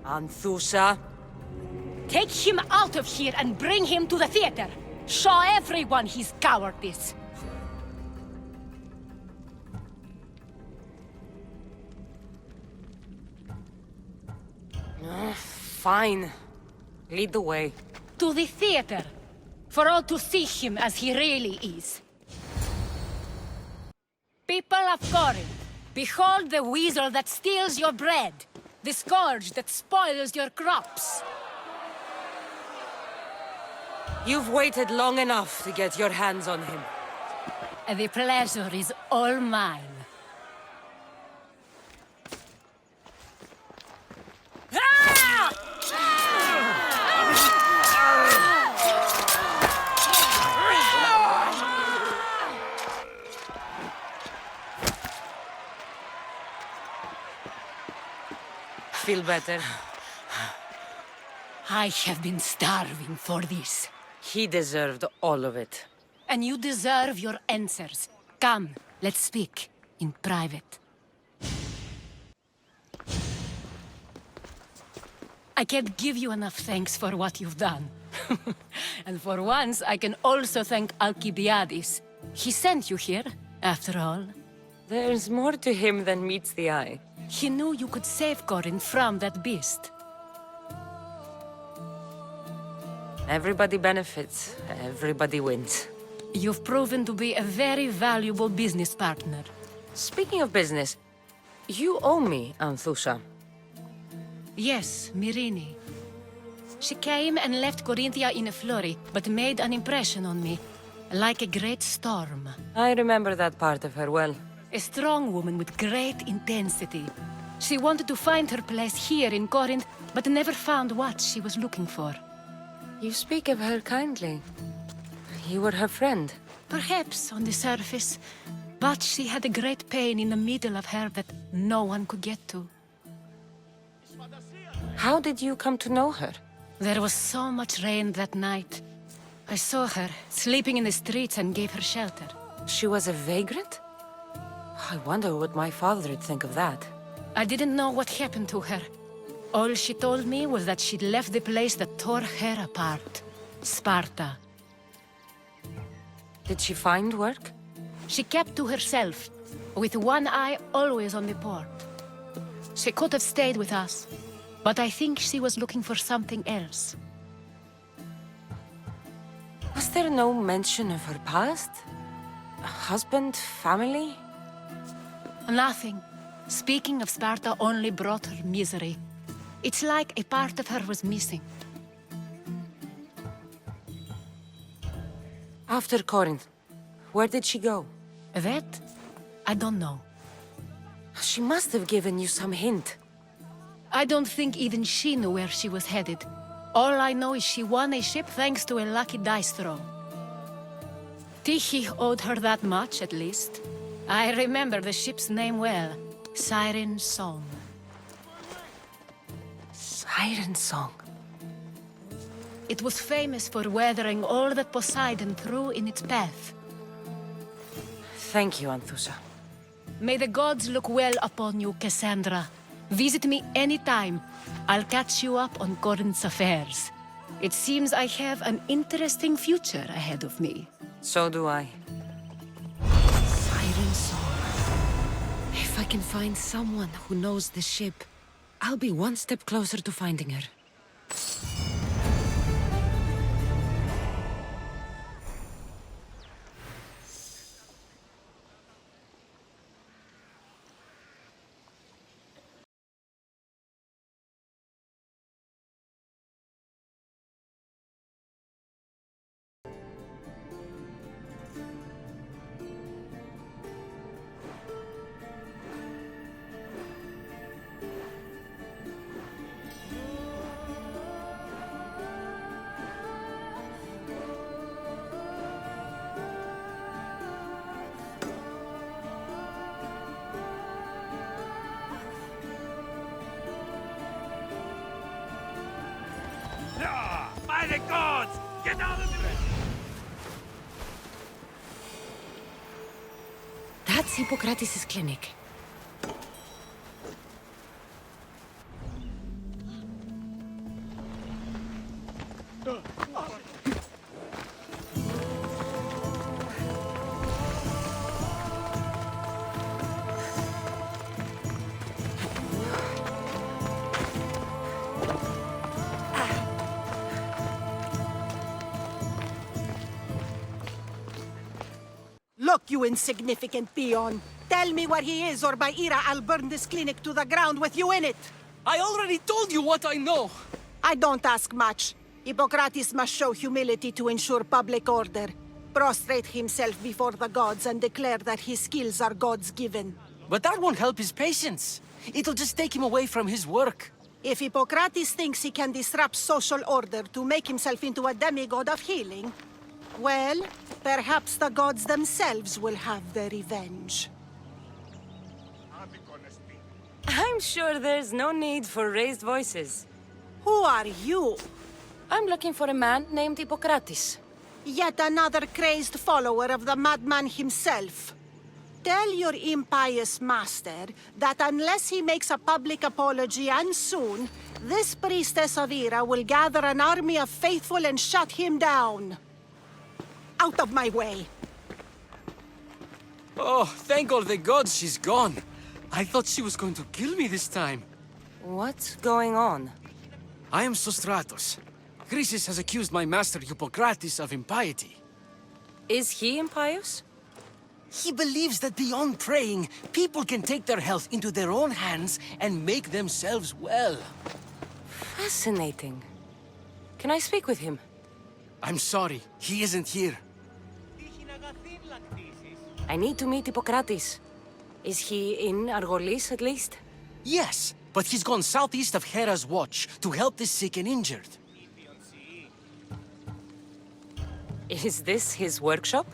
Anthusa. Take him out of here and bring him to the theater. Show everyone his cowardice. Fine. Lead the way. To the theater, for all to see him as he really is. People of Corinth, behold the weasel that steals your bread, the scourge that spoils your crops. You've waited long enough to get your hands on him. The pleasure is all mine. Feel better? I have been starving for this. He deserved all of it. And you deserve your answers. Come, let's speak in private. I can't give you enough thanks for what you've done. And for once, I can also thank Alcibiades. He sent you here, after all. There's more to him than meets the eye. He knew you could save Corinth from that beast. Everybody benefits. Everybody wins. You've proven to be a very valuable business partner. Speaking of business, you owe me, Anthusha. Yes, Myrine. She came and left Corinthia in a flurry, but made an impression on me, like a great storm. I remember that part of her well. A strong woman with great intensity. She wanted to find her place here in Corinth, but never found what she was looking for. You speak of her kindly. You were her friend. Perhaps on the surface, but she had a great pain in the middle of her that no one could get to. How did you come to know her? There was so much rain that night. I saw her, sleeping in the streets, and gave her shelter. She was a vagrant? I wonder what my father would think of that. I didn't know what happened to her. All she told me was that she'd left the place that tore her apart. Sparta. Did she find work? She kept to herself, with one eye always on the port. She could have stayed with us, but I think she was looking for something else. Was there no mention of her past? A husband, family? Nothing. Speaking of Sparta only brought her misery. It's like a part of her was missing. After Corinth, where did she go? That? I don't know. She must have given you some hint. I don't think even she knew where she was headed. All I know is she won a ship thanks to a lucky dice throw. Tyche owed her that much, at least. I remember the ship's name well. Siren Song. Siren Song. It was famous for weathering all that Poseidon threw in its path. Thank you, Anthusha. May the gods look well upon you, Cassandra. Visit me anytime. I'll catch you up on Corinth's affairs. It seems I have an interesting future ahead of me. So do I. Siren Song. If I can find someone who knows the ship, I'll be one step closer to finding her. By the gods! Get out of the way! That's Hippocrates' clinic. you insignificant peon. Tell me where he is, or by Ira, I'll burn this clinic to the ground with you in it. I already told you what I know. I don't ask much. Hippocrates must show humility to ensure public order. Prostrate himself before the gods and declare that his skills are God's given. But that won't help his patients. It'll just take him away from his work. If Hippocrates thinks he can disrupt social order to make himself into a demigod of healing, well, perhaps the gods themselves will have their revenge. I'm sure there's no need for raised voices. Who are you? I'm looking for a man named Hippocrates. Yet another crazed follower of the madman himself. Tell your impious master that unless he makes a public apology, and soon, this priestess of Ira will gather an army of faithful and shut him down. Out of my way! Oh, thank all the gods she's gone. I thought she was going to kill me this time. What's going on? I am Sostratos. Chrysis has accused my master Hippocrates of impiety. Is he impious? He believes that beyond praying, people can take their health into their own hands and make themselves well. Fascinating. Can I speak with him? I'm sorry, he isn't here. I need to meet Hippocrates. Is he in Argolis, at least? Yes, but he's gone southeast of Hera's watch to help the sick and injured. Is this his workshop?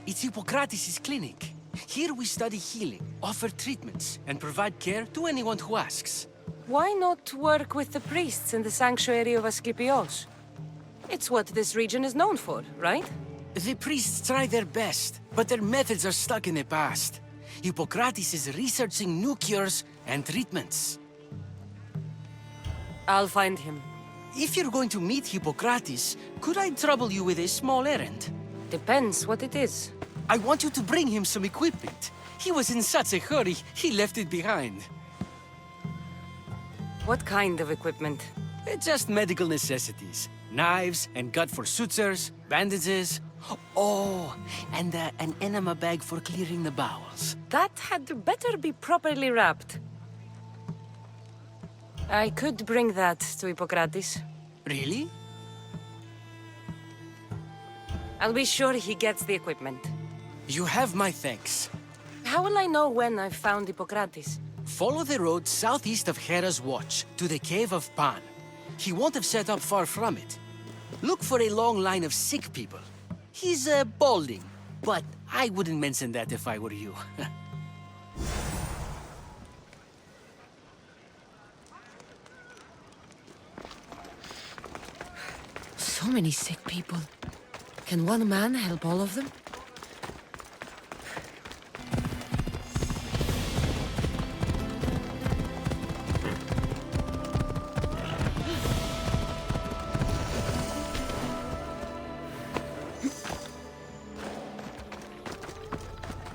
It's Hippocrates' clinic. Here we study healing, offer treatments, and provide care to anyone who asks. Why not work with the priests in the sanctuary of Asklepios? It's what this region is known for, right? The priests try their best, but their methods are stuck in the past. Hippocrates is researching new cures and treatments. I'll find him. If you're going to meet Hippocrates, could I trouble you with a small errand? Depends what it is. I want you to bring him some equipment. He was in such a hurry, he left it behind. What kind of equipment? Just medical necessities. Knives and gut for sutures, bandages. Oh, and an enema bag for clearing the bowels. That had better be properly wrapped. I could bring that to Hippocrates. Really? I'll be sure he gets the equipment. You have my thanks. How will I know when I've found Hippocrates? Follow the road southeast of Hera's watch to the cave of Pan. He won't have set up far from it. Look for a long line of sick people. He's balding, but I wouldn't mention that if I were you. So many sick people. Can one man help all of them?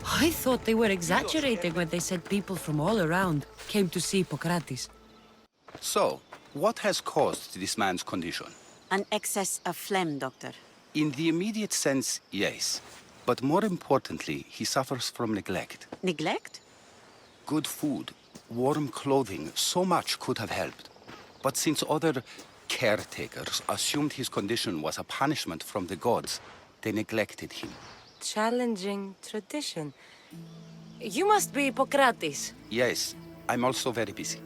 I thought they were exaggerating when they said people from all around came to see Hippocrates. So, what has caused this man's condition? An excess of phlegm, Doctor. In the immediate sense, yes. But more importantly, he suffers from neglect. Neglect? Good food, warm clothing, so much could have helped. But since other caretakers assumed his condition was a punishment from the gods, they neglected him. Challenging tradition. You must be Hippocrates. Yes, I'm also very busy.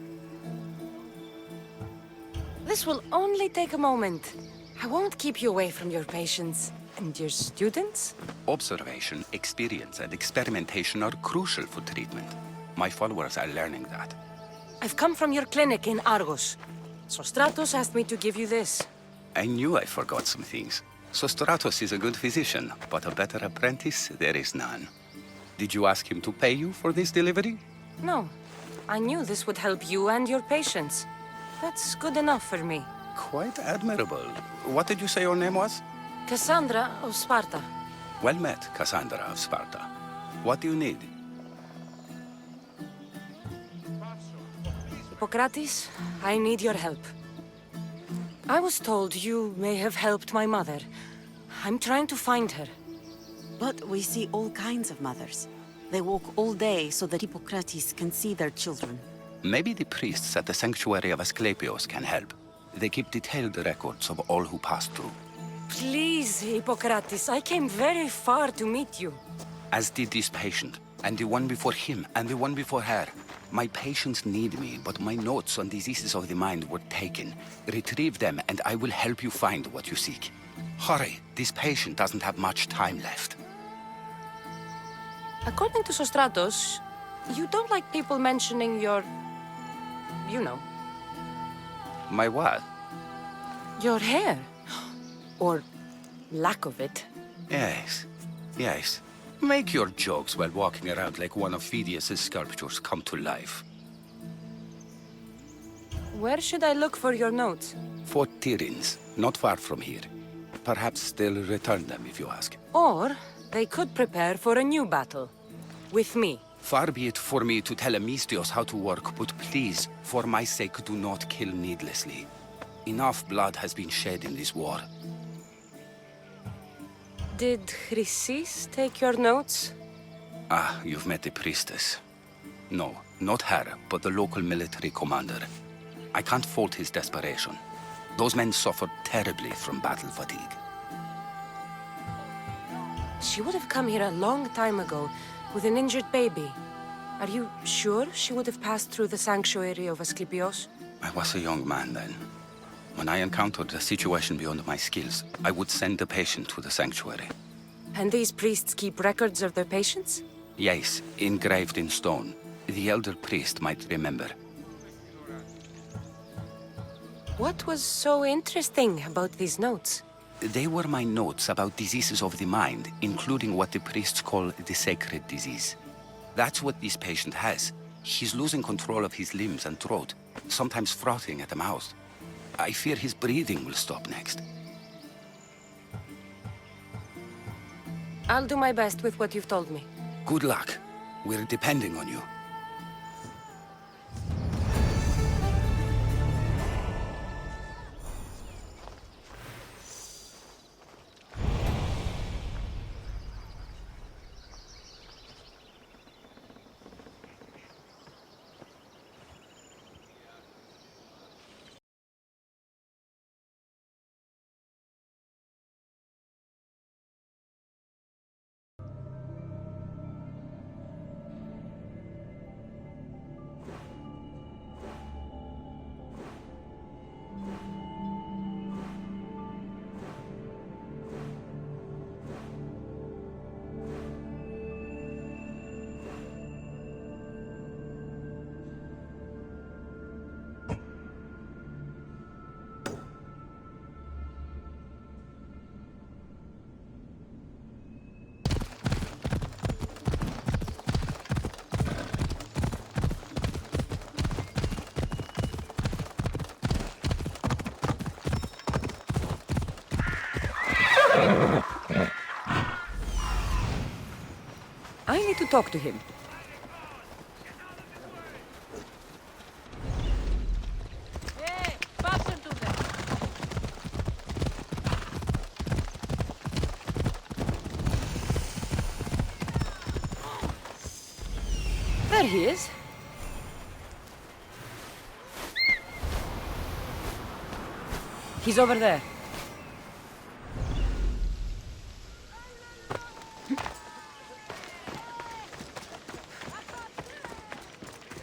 This will only take a moment. I won't keep you away from your patients. And your students? Observation, experience, and experimentation are crucial for treatment. My followers are learning that. I've come from your clinic in Argos. Sostratos asked me to give you this. I knew I forgot some things. Sostratos is a good physician, but a better apprentice there is none. Did you ask him to pay you for this delivery? No. I knew this would help you and your patients. That's good enough for me. Quite admirable. What did you say your name was? Cassandra of Sparta. Well met, Cassandra of Sparta. What do you need? Hippocrates, I need your help. I was told you may have helped my mother. I'm trying to find her. But we see all kinds of mothers. They walk all day so that Hippocrates can see their children. Maybe the priests at the sanctuary of Asclepios can help. They keep detailed records of all who pass through. Please, Hippocrates, I came very far to meet you. As did this patient, and the one before him, and the one before her. My patients need me, but my notes on diseases of the mind were taken. Retrieve them, and I will help you find what you seek. Hurry, this patient doesn't have much time left. According to Sostratos, you don't like people mentioning your... you know. My what? Your hair. Or lack of it. Yes, yes. Make your jokes while walking around like one of Phidias' sculptures come to life. Where should I look for your notes? Fort Tyrins, not far from here. Perhaps they'll return them if you ask. Or they could prepare for a new battle. With me. Far be it for me to tell Amistios how to work, but please, for my sake, do not kill needlessly. Enough blood has been shed in this war. Did Chrysis take your notes? Ah, you've met the priestess. No, not her, but the local military commander. I can't fault his desperation. Those men suffered terribly from battle fatigue. She would have come here a long time ago with an injured baby. Are you sure she would have passed through the sanctuary of Asclepios? I was a young man then. When I encountered a situation beyond my skills, I would send the patient to the sanctuary. And these priests keep records of their patients? Yes, engraved in stone. The elder priest might remember. What was so interesting about these notes? They were my notes about diseases of the mind, including what the priests call the sacred disease. That's what this patient has. He's losing control of his limbs and throat, sometimes frothing at the mouth. I fear his breathing will stop next. I'll do my best with what you've told me. Good luck. We're depending on you. I need to talk to him. Hey, fasten to them. There he is. He's over there.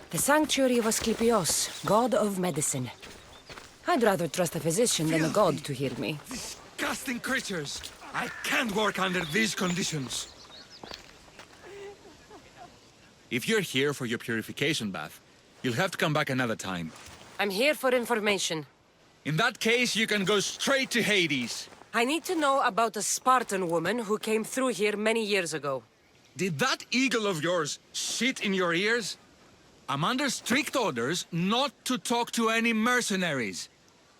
The sanctuary of Asclepios, god of medicine. I'd rather trust a physician than a god to heal me. Disgusting creatures! I can't work under these conditions. If you're here for your purification bath, you'll have to come back another time. I'm here for information. In that case, you can go straight to Hades. I need to know about a Spartan woman who came through here many years ago. Did that eagle of yours shit in your ears? I'm under strict orders not to talk to any mercenaries.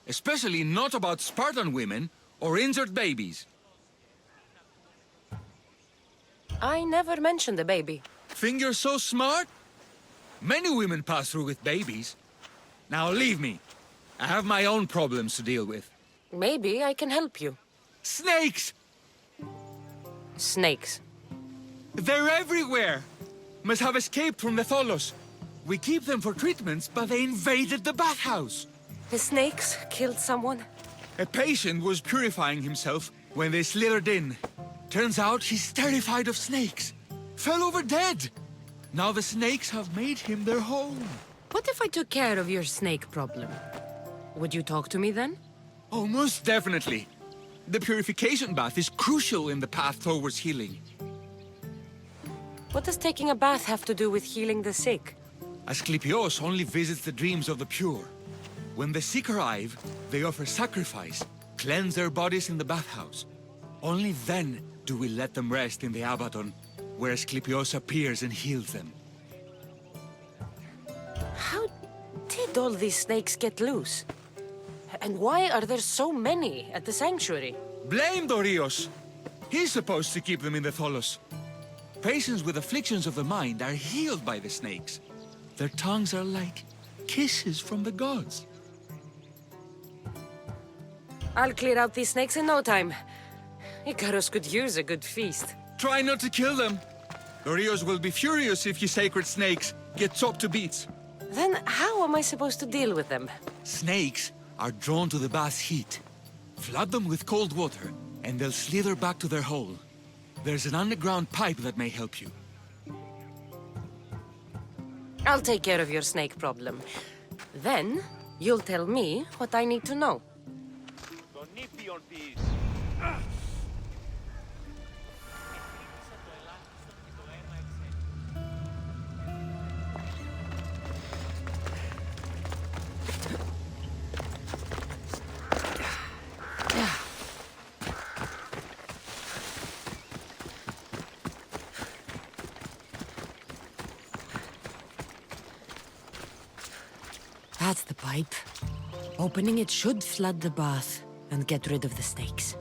Especially not about Spartan women or injured babies. I never mentioned a baby. Think you're so smart? Many women pass through with babies. Now leave me. I have my own problems to deal with. Maybe I can help you. Snakes! Snakes. They're everywhere! Must have escaped from the Tholos. We keep them for treatments, but they invaded the bathhouse. The snakes killed someone? A patient was purifying himself when they slithered in. Turns out he's terrified of snakes. Fell over dead. Now the snakes have made him their home. What if I took care of your snake problem? Would you talk to me then? Oh, most definitely. The purification bath is crucial in the path towards healing. What does taking a bath have to do with healing the sick? Asklepios only visits the dreams of the pure. When the sick arrive, they offer sacrifice, cleanse their bodies in the bathhouse. Only then do we let them rest in the Abaddon, where Asklepios appears and heals them. How did all these snakes get loose? And why are there so many at the sanctuary? Blame Dorios! He's supposed to keep them in the Tholos. Patients with afflictions of the mind are healed by the snakes. Their tongues are like kisses from the gods. I'll clear out these snakes in no time. Icarus could use a good feast. Try not to kill them. Dorios will be furious if you sacred snakes get chopped to bits. Then how am I supposed to deal with them? Snakes are drawn to the bath's heat. Flood them with cold water, and they'll slither back to their hole. There's an underground pipe that may help you. I'll take care of your snake problem. Then, you'll tell me what I need to know. That's the pipe. Opening it should flood the bath and get rid of the snakes.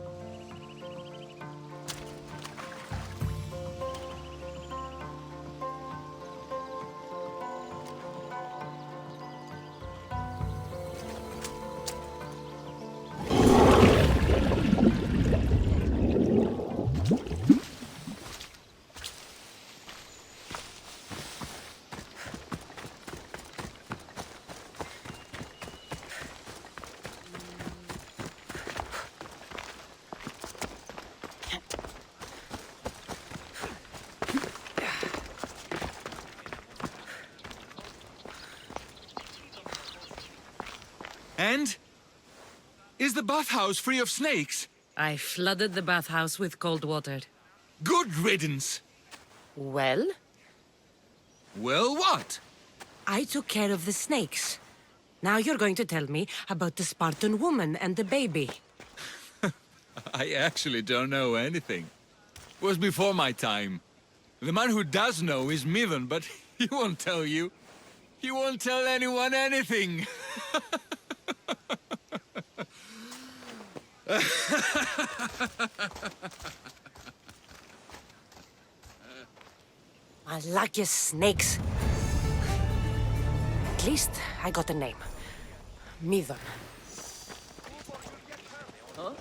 And? Is the bathhouse free of snakes? I flooded the bathhouse with cold water. Good riddance! Well? Well, what? I took care of the snakes. Now you're going to tell me about the Spartan woman and the baby. I actually don't know anything. It was before my time. The man who does know is Midon, but he won't tell you. He won't tell anyone anything. I like your snakes. At least I got a name. Midon. Huh?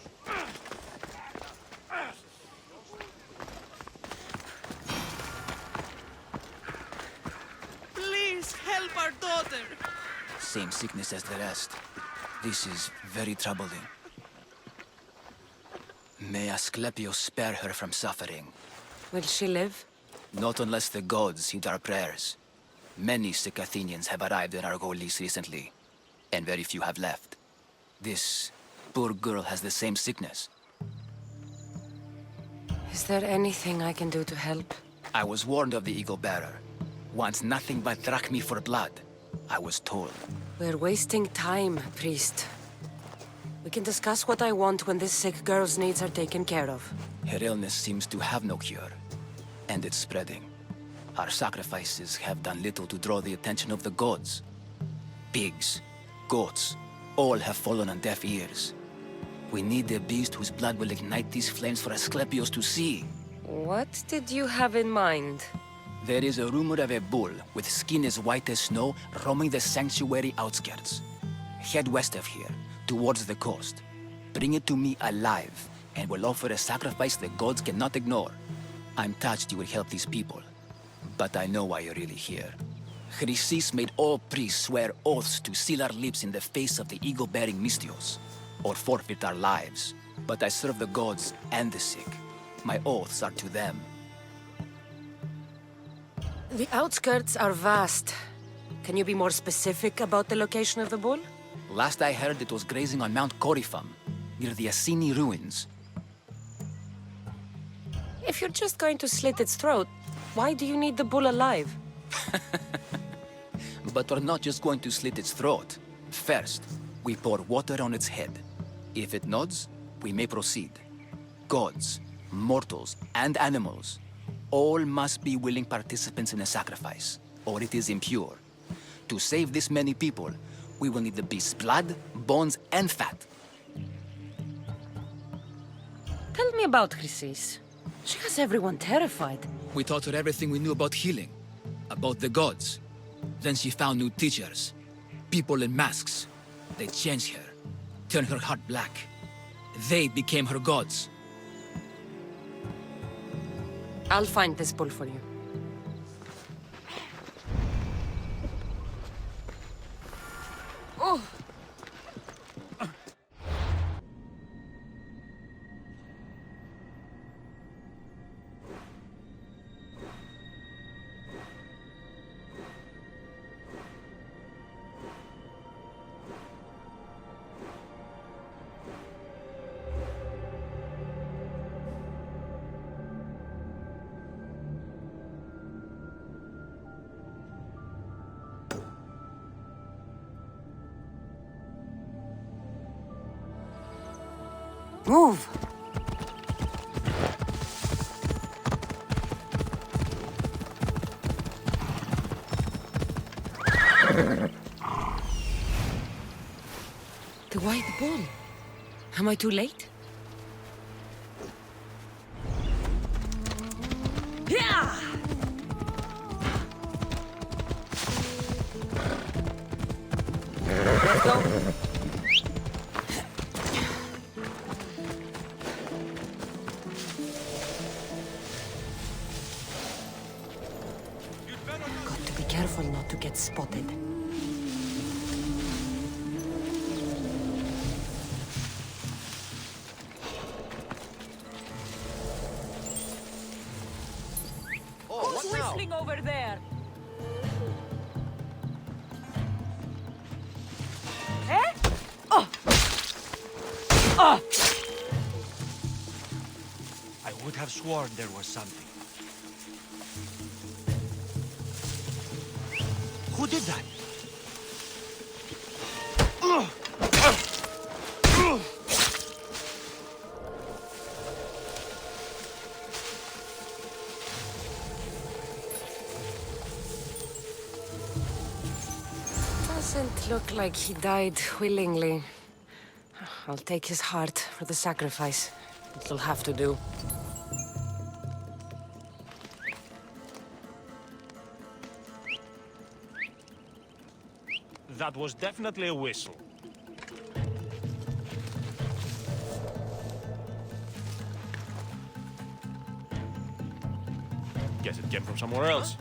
Please help our daughter. Same sickness as the rest. This is very troubling. May Asklepios spare her from suffering. Will she live? Not unless the gods heed our prayers. Many sick Athenians have arrived in Argolis recently, and very few have left. This poor girl has the same sickness. Is there anything I can do to help? I was warned of the Eagle Bearer. Wants nothing but drachmi for blood. I was told. We're wasting time, priest. We can discuss what I want when this sick girl's needs are taken care of. Her illness seems to have no cure, and it's spreading. Our sacrifices have done little to draw the attention of the gods. Pigs, goats, all have fallen on deaf ears. We need a beast whose blood will ignite these flames for Asklepios to see. What did you have in mind? There is a rumor of a bull with skin as white as snow roaming the sanctuary outskirts. Head west of here, towards the coast. Bring it to me alive, and we'll offer a sacrifice the gods cannot ignore. I'm touched you will help these people, but I know why you're really here. Chrysis made all priests swear oaths to seal our lips in the face of the ego-bearing Mystios, or forfeit our lives. But I serve the gods and the sick. My oaths are to them. The outskirts are vast. Can you be more specific about the location of the bull? Last I heard, it was grazing on Mount Corifam, near the Assini ruins. If you're just going to slit its throat, why do you need the bull alive? But we're not just going to slit its throat. First, we pour water on its head. If it nods, we may proceed. Gods, mortals, and animals, all must be willing participants in a sacrifice, or it is impure. To save this many people, we will need the beast's blood, bones, and fat. Tell me about Chrysis. She has everyone terrified. We taught her everything we knew about healing, about the gods. Then she found new teachers, people in masks. They changed her, turned her heart black. They became her gods. I'll find this bull for you. Oh! Move! The white bull. Am I too late? Yeah! Let's go. Got to be careful not to get spotted. Who's whistling over there? Eh? Oh! Oh! I would have sworn there was something. Who did that? Doesn't look like he died willingly. I'll take his heart for the sacrifice. It'll have to do. That was definitely a whistle. Guess it came from somewhere else.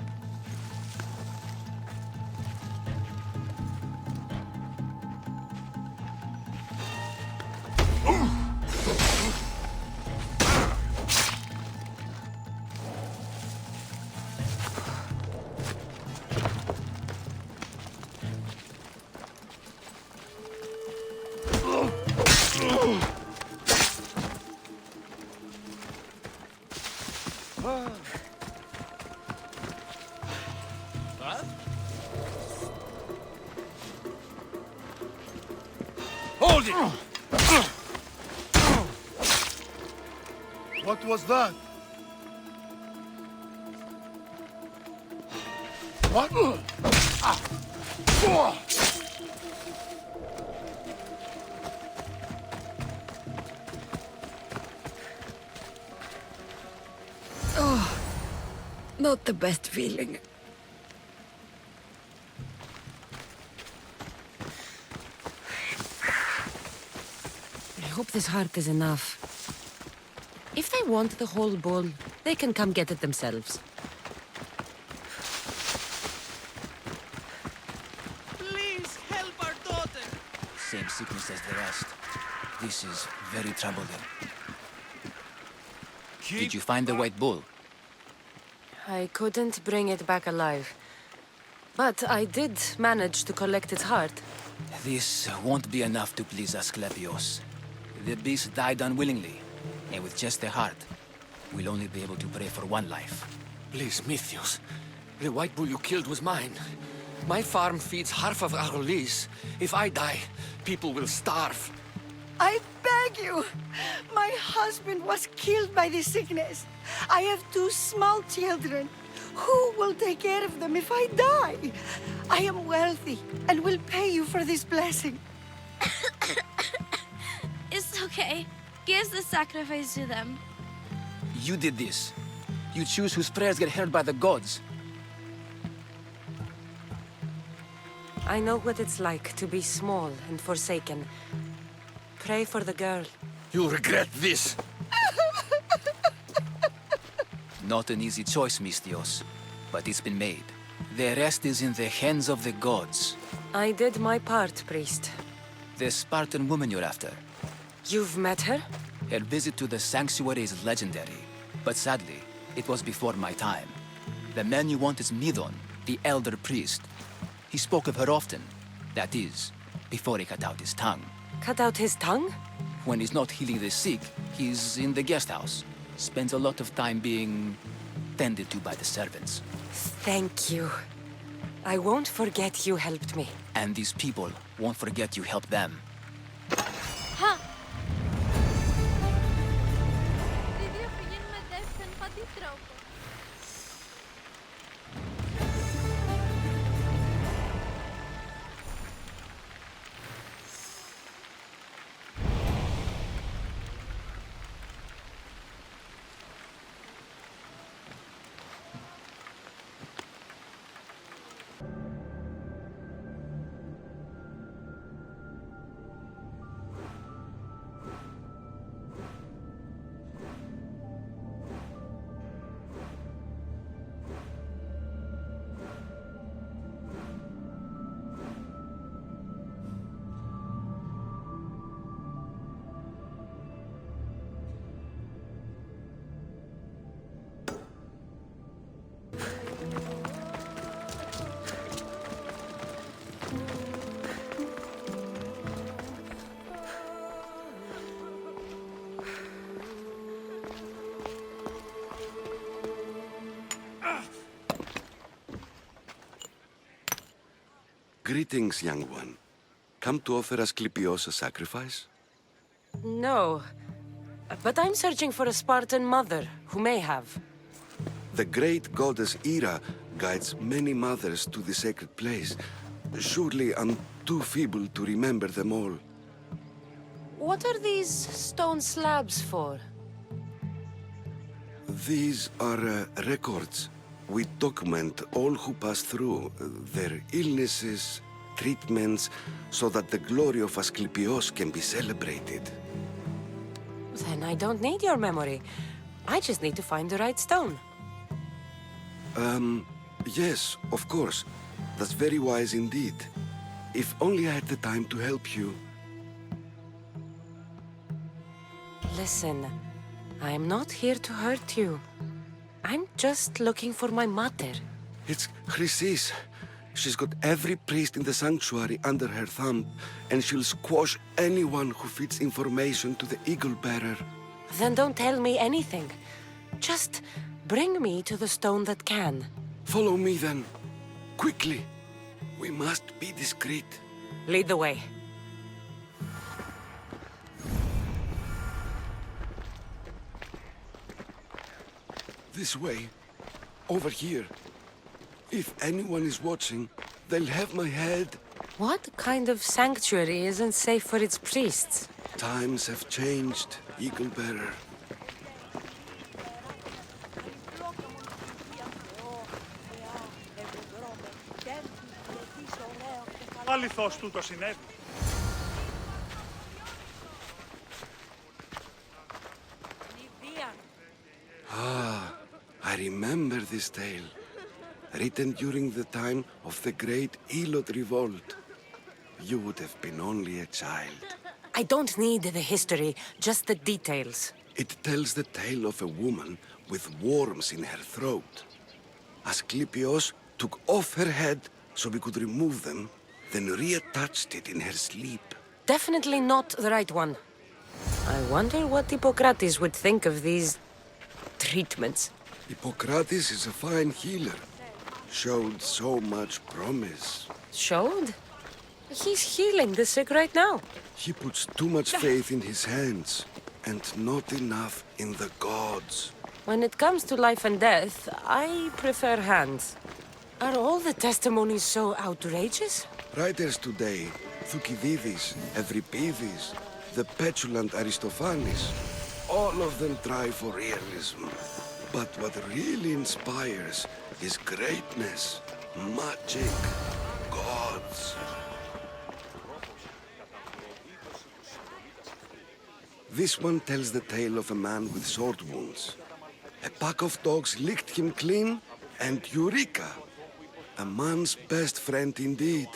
Hold it! What was that? What? Oh, not the best feeling. I hope this heart is enough. If they want the whole bull, they can come get it themselves. Please help our daughter. Same sickness as the rest. This is very troubling. Did you find the white bull? I couldn't bring it back alive. But I did manage to collect its heart. This won't be enough to please Asklepios. The beast died unwillingly, and with just the heart, we'll only be able to pray for one life. Please, Mythios. The white bull you killed was mine. My farm feeds half of our lease. If I die, people will starve. I beg you! My husband was killed by this sickness. I have 2 small children. Who will take care of them if I die? I am wealthy and will pay you for this blessing. It's okay. Give the sacrifice to them. You did this. You choose whose prayers get heard by the gods. I know what it's like to be small and forsaken. Pray for the girl. You'll regret this. Not an easy choice, Mystios, but it's been made. The rest is in the hands of the gods. I did my part, priest. The Spartan woman you're after. You've met her? Her visit to the sanctuary is legendary, but sadly, it was before my time. The man you want is Midon, the elder priest. He spoke of her often. That is, before he cut out his tongue. Cut out his tongue? When he's not healing the sick, he's in the guest house. Spends a lot of time being tended to by the servants. Thank you. I won't forget you helped me. And these people won't forget you helped them. Ha! Greetings, young one. Come to offer Asklepios a sacrifice? No. But I'm searching for a Spartan mother who may have. The great goddess Ira guides many mothers to the sacred place. Surely I'm too feeble to remember them all. What are these stone slabs for? These are records. We document all who pass through, their illnesses, treatments, so that the glory of Asklepios can be celebrated. Then I don't need your memory. I just need to find the right stone. Yes, of course. That's very wise indeed. If only I had the time to help you. Listen, I'm not here to hurt you. I'm just looking for my mother. It's Chrysis. She's got every priest in the sanctuary under her thumb, and she'll squash anyone who feeds information to the Eagle Bearer. Then don't tell me anything. Just bring me to the stone that can. Follow me then. Quickly. We must be discreet. Lead the way. This way. Over here. If anyone is watching, they'll have my head. What kind of sanctuary isn't safe for its priests? Times have changed, Eagle Bearer. Αληθώς τούτο συνέβη. Νηδία, remember this tale. Written during the time of the Great Elot Revolt. You would have been only a child. I don't need the history, just the details. It tells the tale of a woman with worms in her throat. Asklepios took off her head so we could remove them, then reattached it in her sleep. Definitely not the right one. I wonder what Hippocrates would think of these treatments. Hippocrates is a fine healer. Showed so much promise. Showed? He's healing the sick right now. He puts too much faith in his hands, and not enough in the gods. When it comes to life and death, I prefer hands. Are all the testimonies so outrageous? Writers today, Thucydides, Euripides, the petulant Aristophanes, all of them try for realism. But what really inspires is greatness, magic, gods. This one tells the tale of a man with sword wounds. A pack of dogs licked him clean, and Eureka! A man's best friend indeed.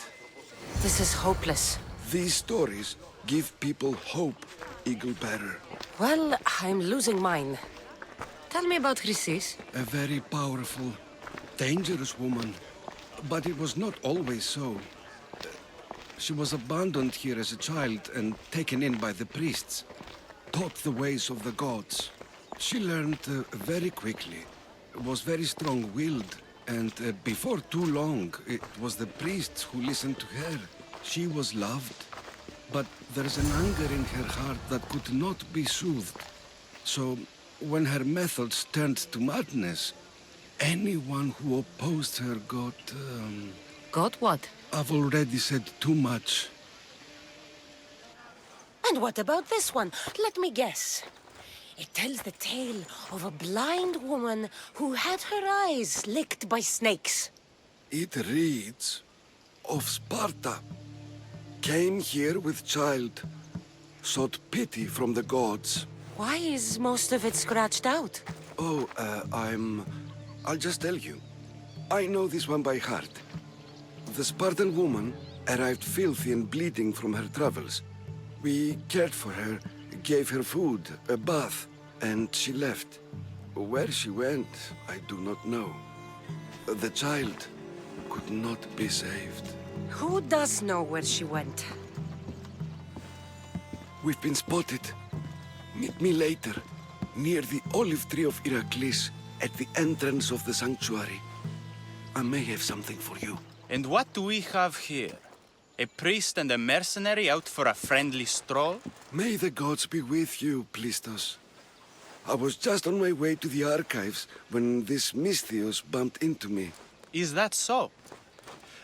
This is hopeless. These stories give people hope, Eagle Bearer. Well, I'm losing mine. Tell me about Chrysis. A very powerful, dangerous woman. But it was not always so. She was abandoned here as a child and taken in by the priests. Taught the ways of the gods. She learned very quickly. Was very strong-willed. And before too long, it was the priests who listened to her. She was loved. But there's an anger in her heart that could not be soothed. So, when her methods turned to madness, anyone who opposed her got... Got what? I've already said too much. And what about this one? Let me guess. It tells the tale of a blind woman who had her eyes licked by snakes. It reads of Sparta. Came here with child. Sought pity from the gods. Why is most of it scratched out? Oh, I'll just tell you. I know this one by heart. The Spartan woman arrived filthy and bleeding from her travels. We cared for her, gave her food, a bath, and she left. Where she went, I do not know. The child could not be saved. Who does know where she went? We've been spotted. Meet me later, near the olive tree of Iraklis, at the entrance of the sanctuary. I may have something for you. And what do we have here? A priest and a mercenary out for a friendly stroll? May the gods be with you, Plistos. I was just on my way to the archives when this Misthios bumped into me. Is that so?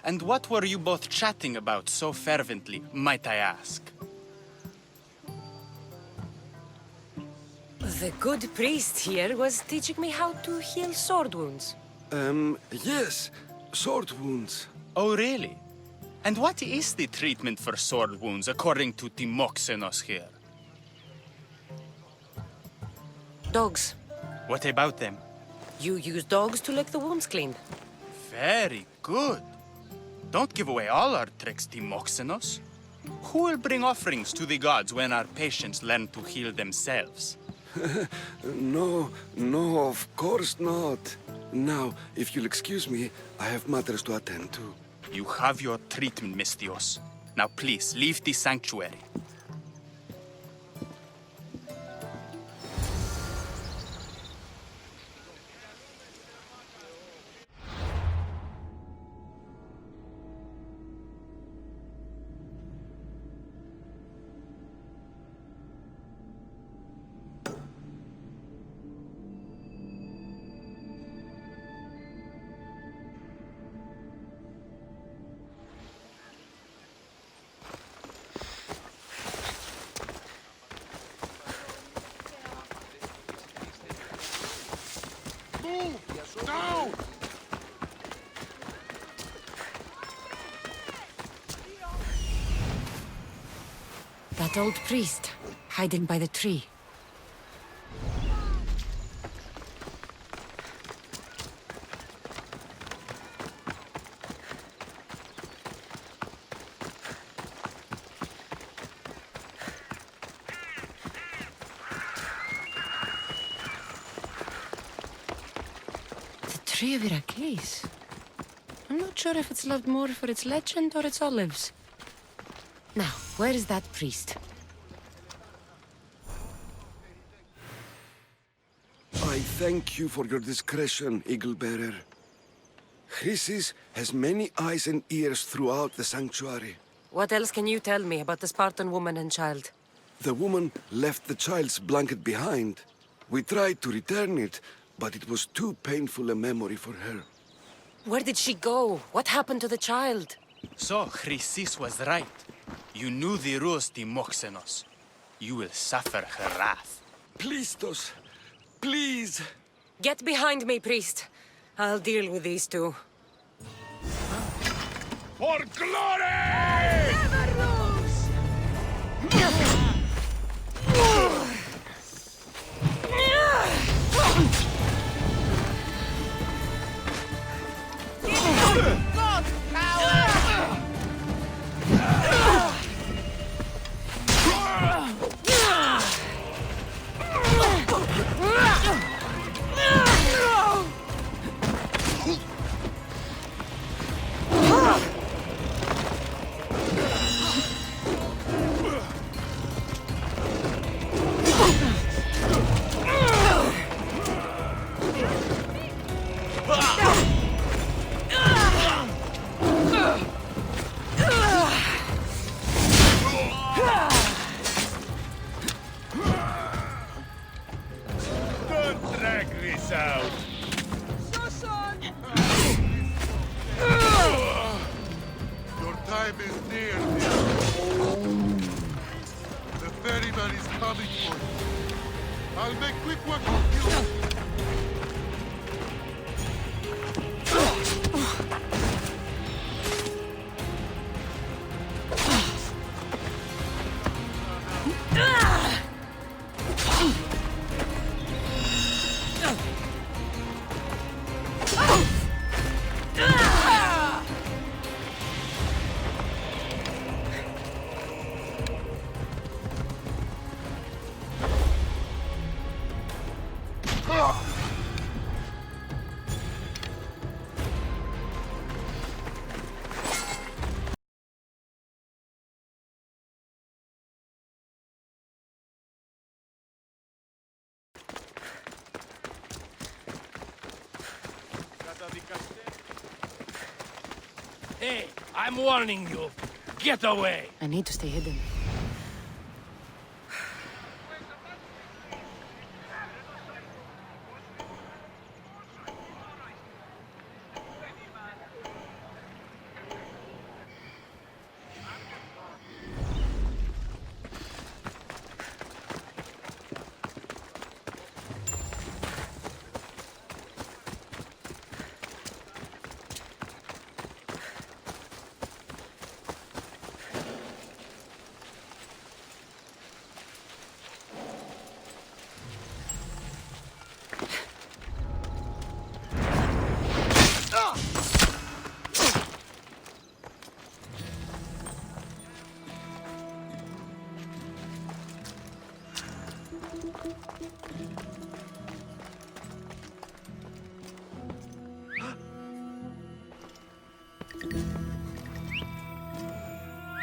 And what were you both chatting about so fervently, might I ask? The good priest here was teaching me how to heal sword wounds. Yes. Sword wounds. Oh, really? And what is the treatment for sword wounds, according to Timoxenos here? Dogs. What about them? You use dogs to lick the wounds clean. Very good. Don't give away all our tricks, Timoxenos. Who will bring offerings to the gods when our patients learn to heal themselves? No, of course not. Now, if you'll excuse me, I have matters to attend to. You have your treatment, Misthios. Now please, leave the sanctuary. Now! That old priest, hiding by the tree. Tree of Iraklis. I'm not sure if it's loved more for its legend or its olives. Now, where is that priest? I thank you for your discretion, Eagle-bearer. Chrysis has many eyes and ears throughout the sanctuary. What else can you tell me about the Spartan woman and child? The woman left the child's blanket behind. We tried to return it, but it was too painful a memory for her. Where did she go? What happened to the child? So, Chrysis was right. You knew the rules, Timoxenos. You will suffer her wrath. Plistos, please. Get behind me, priest. I'll deal with these two. For glory! Never lose! God, power! Don't drag this out. Your time is near, dear. The ferryman is coming for you. I'll make quick work of you. Hey, I'm warning you. Get away. I need to stay hidden.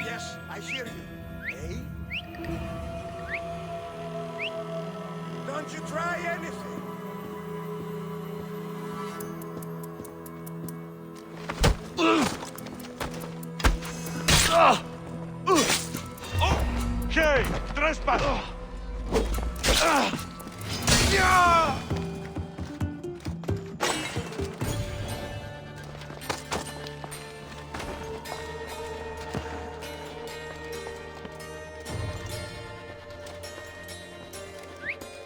Yes, I hear you. Eh? Don't you try anything. Okay, trespass.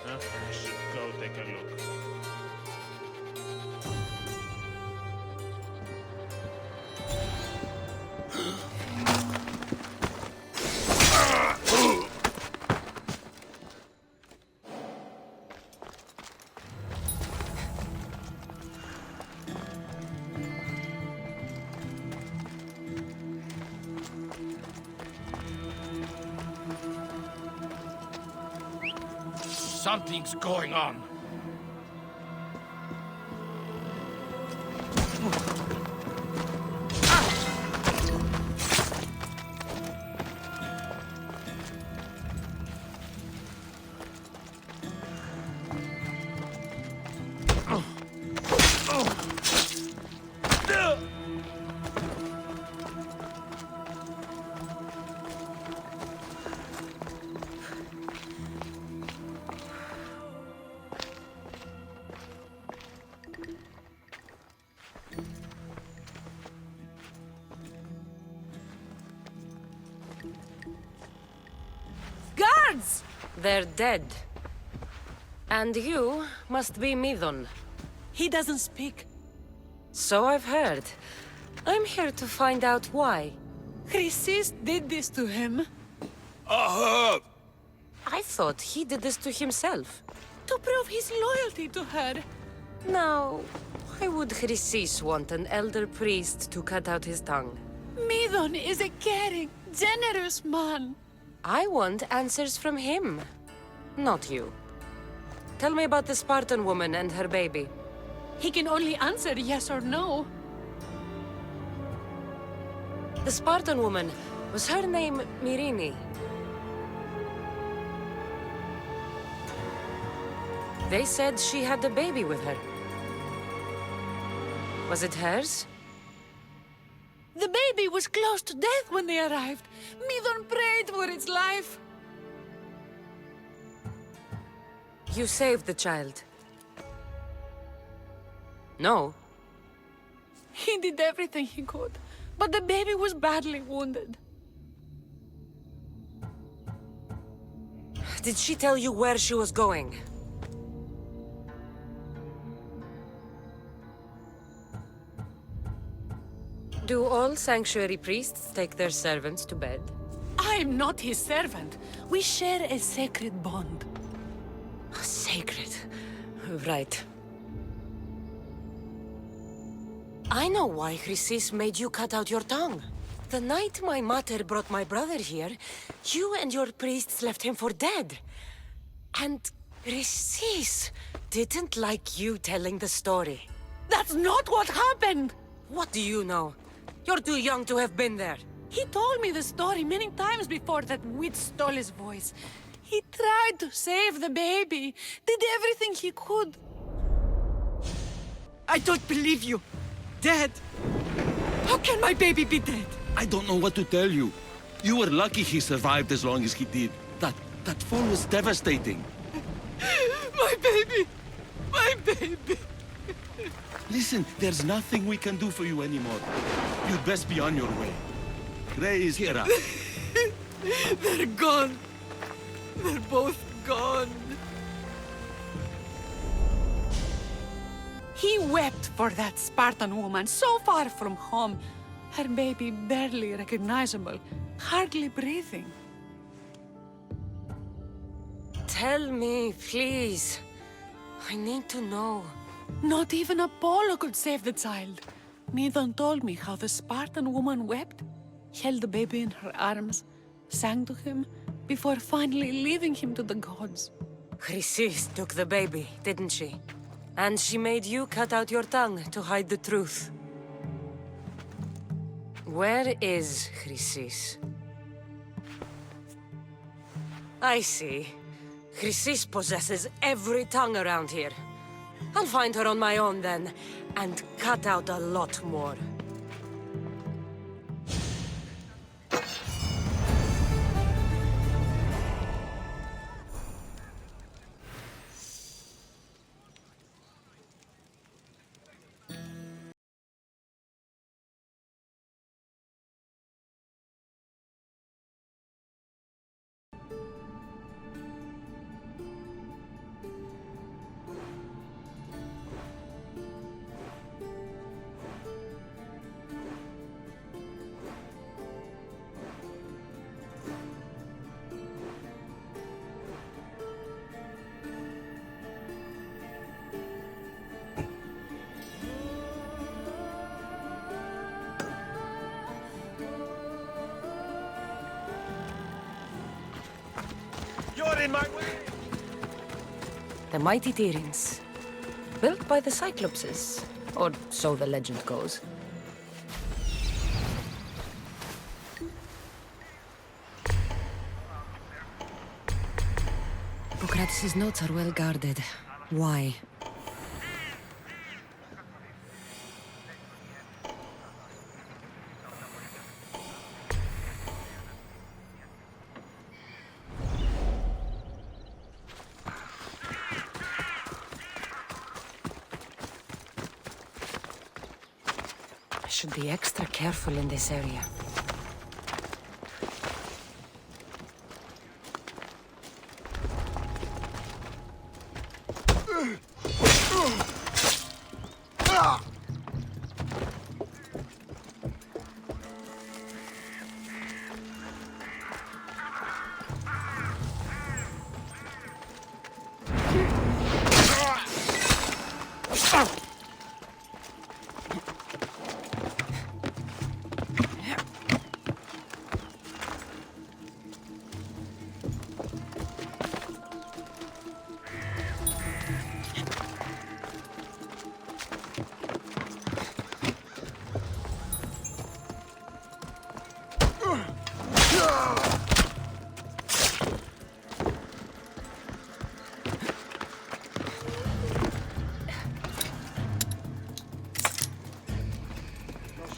I should go take a look. Something's going on. They're dead. And you must be Midon. He doesn't speak. So I've heard. I'm here to find out why. Chrysis did this to him. I thought he did this to himself. To prove his loyalty to her. Now, why would Chrysis want an elder priest to cut out his tongue? Midon is a caring, generous man. I want answers from him, not you. Tell me about the Spartan woman and her baby. He can only answer yes or no. The Spartan woman, was her name Myrine? They said she had a baby with her. Was it hers? The baby was close to death when they arrived. Midon prayed for its life. You saved the child. No. He did everything he could, but the baby was badly wounded. Did she tell you where she was going? Do all sanctuary priests take their servants to bed? I am not his servant. We share a sacred bond. Sacred. Right. I know why Chrysis made you cut out your tongue. The night my mater brought my brother here, you and your priests left him for dead. And Chrysis didn't like you telling the story. That's not what happened! What do you know? You're too young to have been there. He told me the story many times before that witch stole his voice. He tried to save the baby, did everything he could. I don't believe you. Dead? How can my baby be dead? I don't know what to tell you. You were lucky he survived as long as he did. That fall was devastating. My baby! My baby! Listen, there's nothing we can do for you anymore. You'd best be on your way. Gray is here. They're gone. They're both gone. He wept for that Spartan woman, so far from home. Her baby barely recognizable, hardly breathing. Tell me, please. I need to know. Not even Apollo could save the child. Midon told me how the Spartan woman wept, held the baby in her arms, sang to him, before finally leaving him to the gods. Chrysis took the baby, didn't she? And she made you cut out your tongue to hide the truth. Where is Chrysis? I see. Chrysis possesses every tongue around here. I'll find her on my own then, and cut out a lot more. You're in my way! The mighty Tyrins. Built by the Cyclopses, or so the legend goes. Hippocrates' notes are well guarded. Why? I should be extra careful in this area.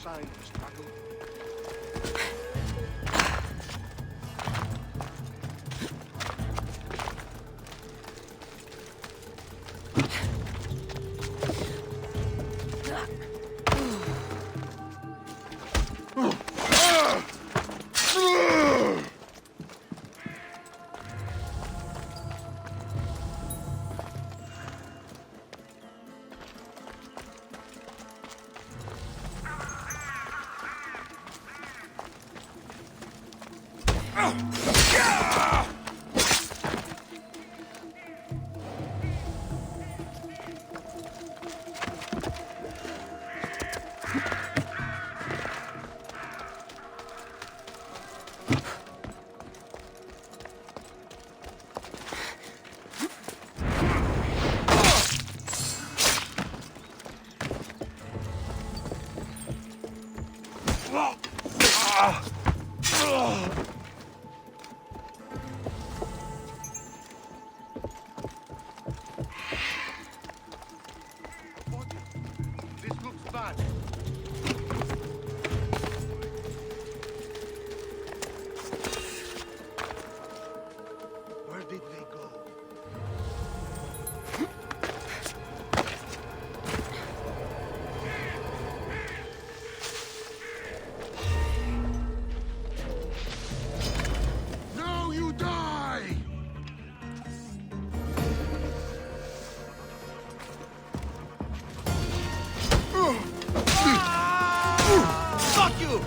sign of struggle. This looks bad. Where did they go? Now you die! Fuck you!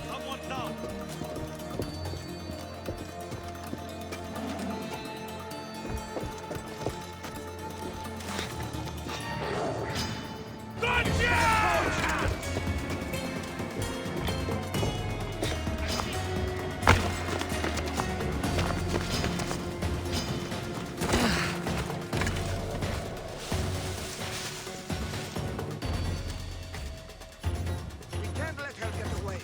Someone down. We can't let her get away.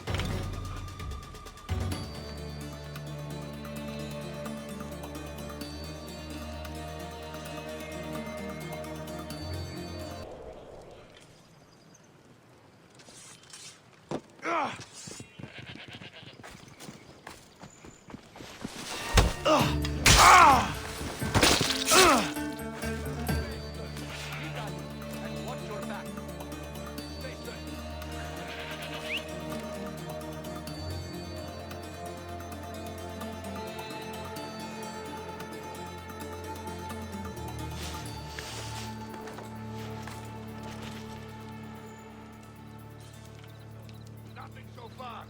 Nothing so far.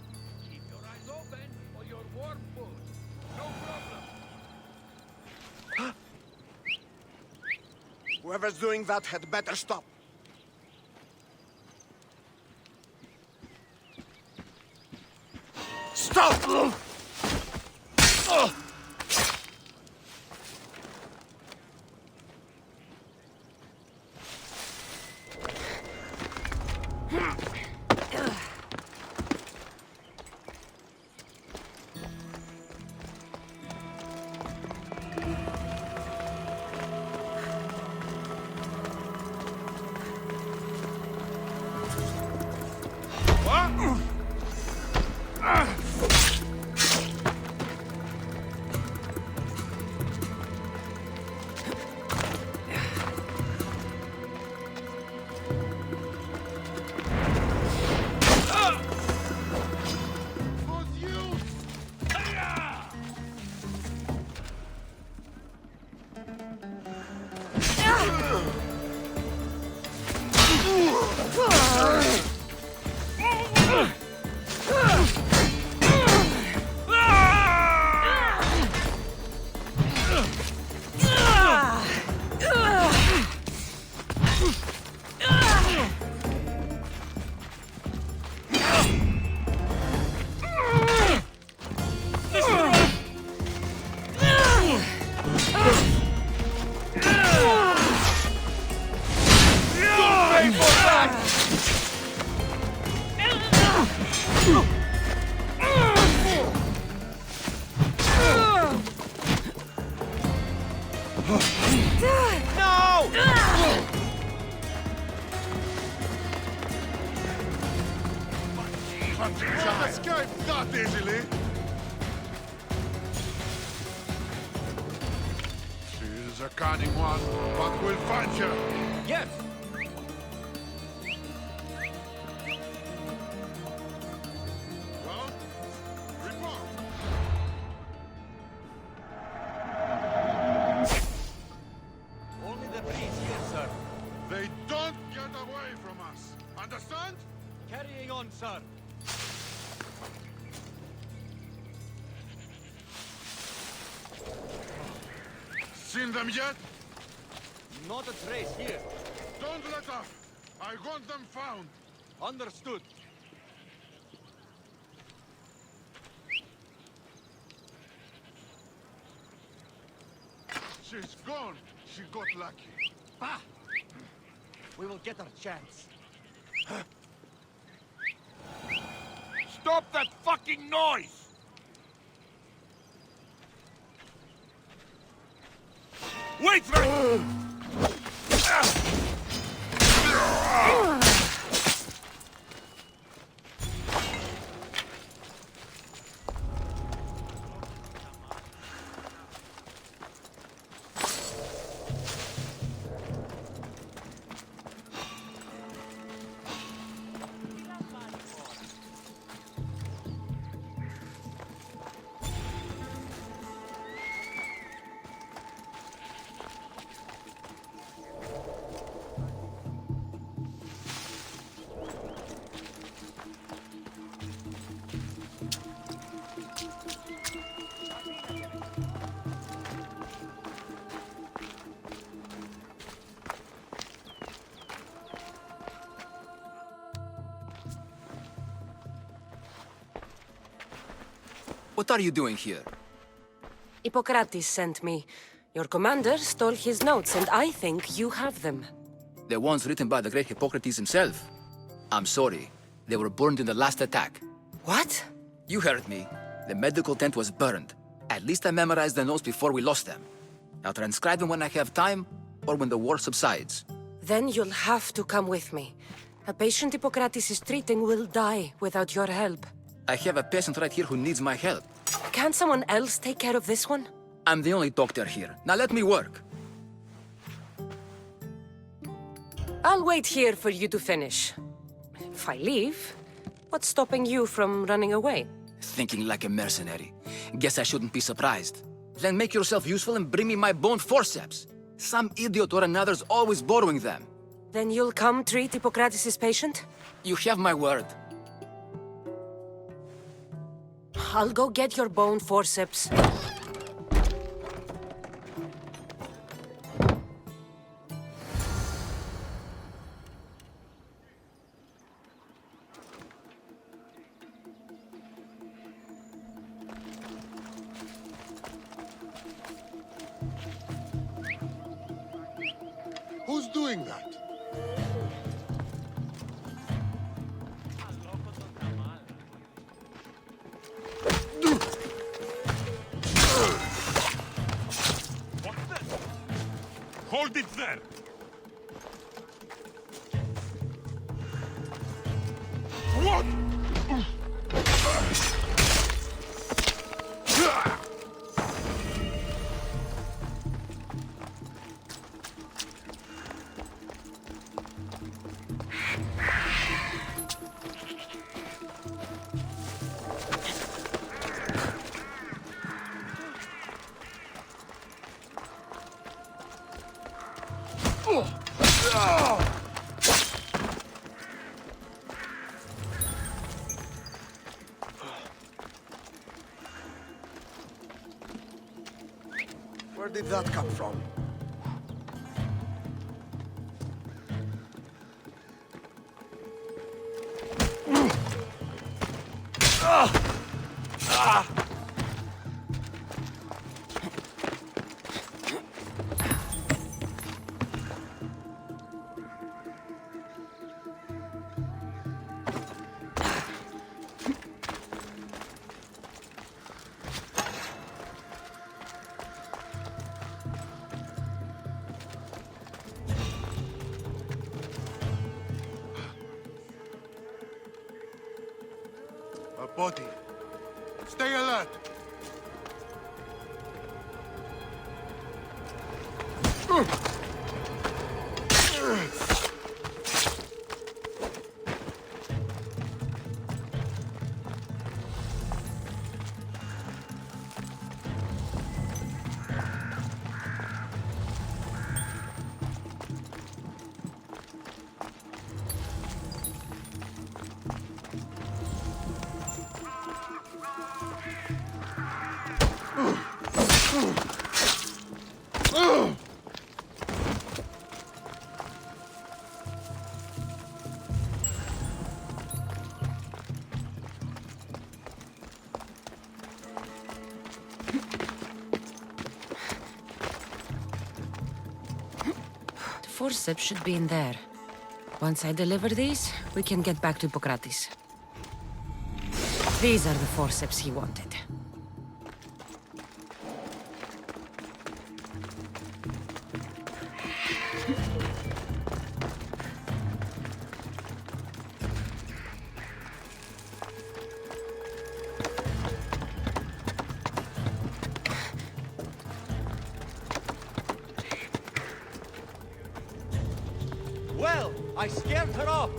Keep your eyes open for your warm food. No problem. Whoever's doing that had better stop. Stop! Escape that easily. She's a cunning one, but we'll find her. Yes. Well, report. Only the breeze here, sir. They don't get away from us. Understand? Carrying on, sir. Seen them yet? Not a trace here. Don't let up. I want them found. Understood. She's gone. She got lucky. Bah! We will get our chance. Stop that fucking noise! Wait for it! What are you doing here? Hippocrates sent me. Your commander stole his notes, and I think you have them. The ones written by the great Hippocrates himself. I'm sorry. They were burned in the last attack. What? You heard me. The medical tent was burned. At least I memorized the notes before we lost them. I'll transcribe them when I have time, or when the war subsides. Then you'll have to come with me. A patient Hippocrates is treating will die without your help. I have a patient right here who needs my help. Can't someone else take care of this one? I'm the only doctor here. Now let me work. I'll wait here for you to finish. If I leave, what's stopping you from running away? Thinking like a mercenary. Guess I shouldn't be surprised. Then make yourself useful and bring me my bone forceps. Some idiot or another's always borrowing them. Then you'll come treat Hippocrates' patient? You have my word. I'll go get your bone forceps. Who's doing that? Hold it there! What? did that come from? A body. Stay alert. Forceps should be in there. Once I deliver these, we can get back to Hippocrates. These are the forceps he wanted. Well, I scared her off.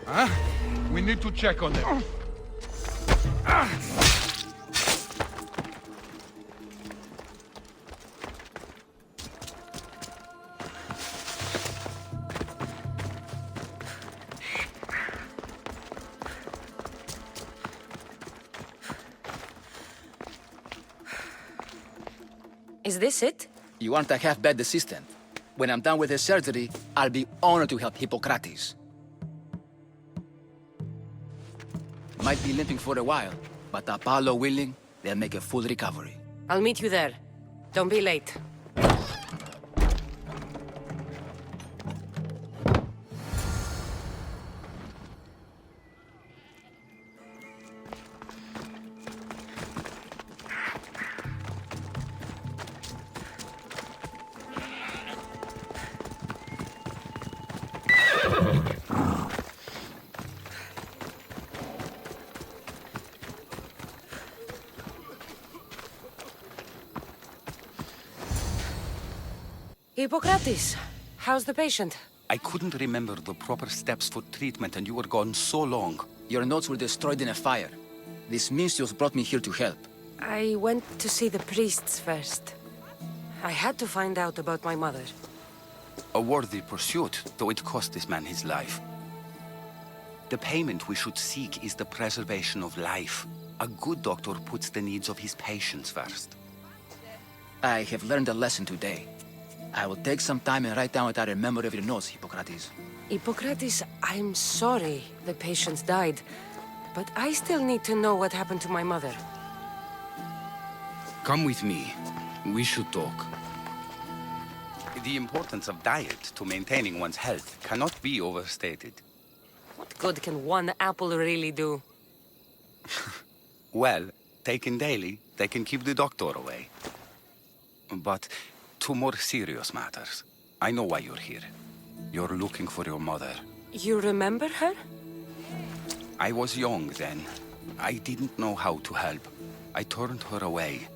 Huh? We need to check on them. Is this it? You aren't a half-bad assistant. When I'm done with the surgery, I'll be honored to help Hippocrates. Might be limping for a while, but Apollo willing, they'll make a full recovery. I'll meet you there. Don't be late. Hippocrates, how's the patient? I couldn't remember the proper steps for treatment and you were gone so long. Your notes were destroyed in a fire. These minstrels brought me here to help. I went to see the priests first. I had to find out about my mother. A worthy pursuit, though it cost this man his life. The payment we should seek is the preservation of life. A good doctor puts the needs of his patients first. I have learned a lesson today. I will take some time and write down what I remember of your notes, Hippocrates. Hippocrates, I'm sorry the patient died, but I still need to know what happened to my mother. Come with me. We should talk. The importance of diet to maintaining one's health cannot be overstated. What good can one apple really do? Well, taken daily, they can keep the doctor away. But to more serious matters. I know why you're here. You're looking for your mother. You remember her? I was young then. I didn't know how to help. I turned her away.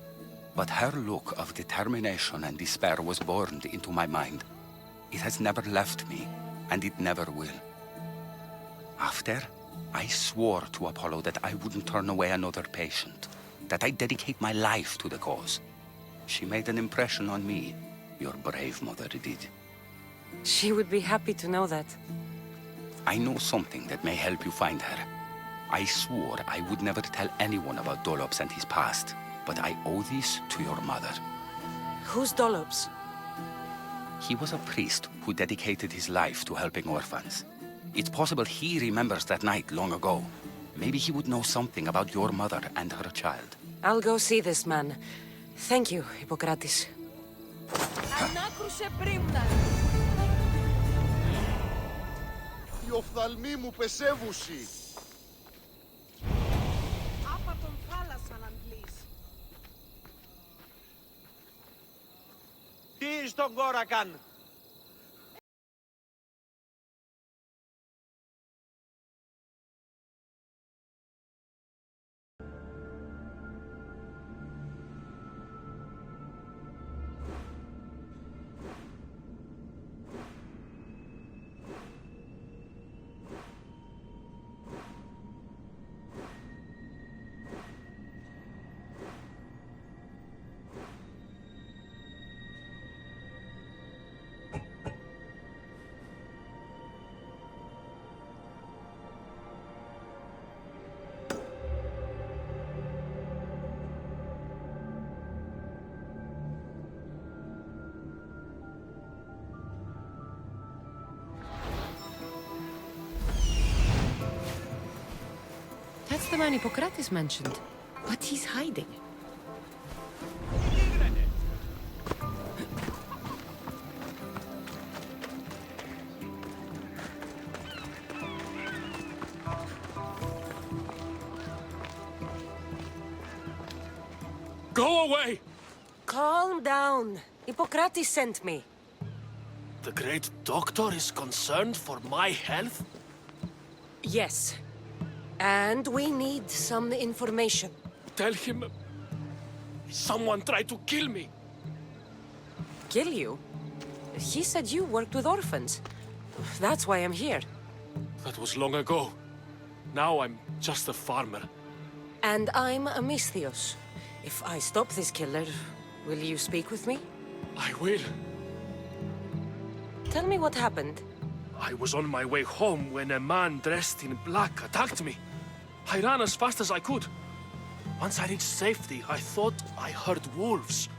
But her look of determination and despair was burned into my mind. It has never left me, and it never will. After, I swore to Apollo that I wouldn't turn away another patient, that I'd dedicate my life to the cause. She made an impression on me. Your brave mother did. She would be happy to know that. I know something that may help you find her. I swore I would never tell anyone about Dolopes and his past, but I owe this to your mother. Who's Dolopes? He was a priest who dedicated his life to helping orphans. It's possible he remembers that night long ago. Maybe he would know something about your mother and her child. I'll go see this man. Thank you, Hippocrates. Οι οφθαλμοί μου πεσεύουσι. Άπα τον θάλασσαν, Αντλής. Τι στον κόρακαν! That's the man Hippocrates mentioned. But he's hiding. Go away! Calm down. Hippocrates sent me. The great doctor is concerned for my health? Yes. And we need some information. Tell him... someone tried to kill me. Kill you? He said you worked with orphans. That's why I'm here. That was long ago. Now I'm just a farmer. And I'm Amisthios. If I stop this killer, will you speak with me? I will. Tell me what happened. I was on my way home when a man dressed in black attacked me. I ran as fast as I could. Once I reached safety, I thought I heard wolves.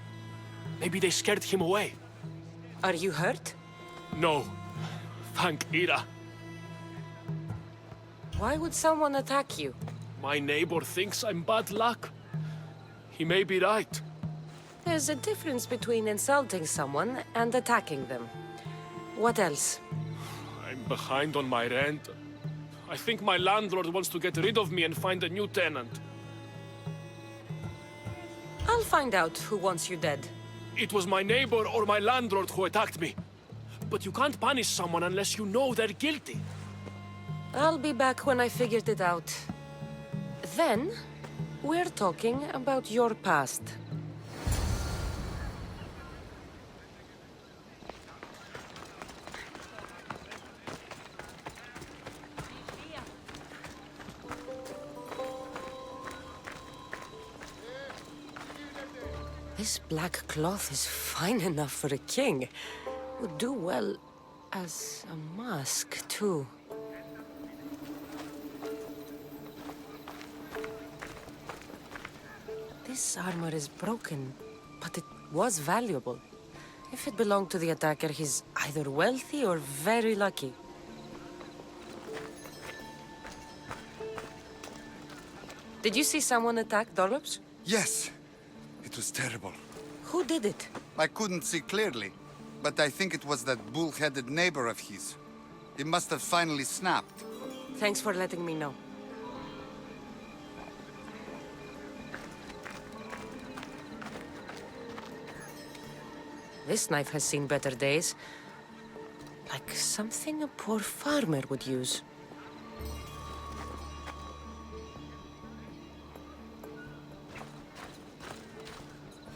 Maybe they scared him away. Are you hurt? No. Thank Ira. Why would someone attack you? My neighbor thinks I'm bad luck. He may be right. There's a difference between insulting someone and attacking them. What else? I'm behind on my rent. I think my landlord wants to get rid of me and find a new tenant. I'll find out who wants you dead. It was my neighbor or my landlord who attacked me. But you can't punish someone unless you know they're guilty. I'll be back when I figured it out. Then, we're talking about your past. This black cloth is fine enough for a king. Would do well as a mask, too. This armor is broken, but it was valuable. If it belonged to the attacker, he's either wealthy or very lucky. Did you see someone attack Dolopes? Yes. It was terrible. Who did it? I couldn't see clearly, but I think it was that bull-headed neighbor of his. He must have finally snapped. Thanks for letting me know. This knife has seen better days. Like something a poor farmer would use.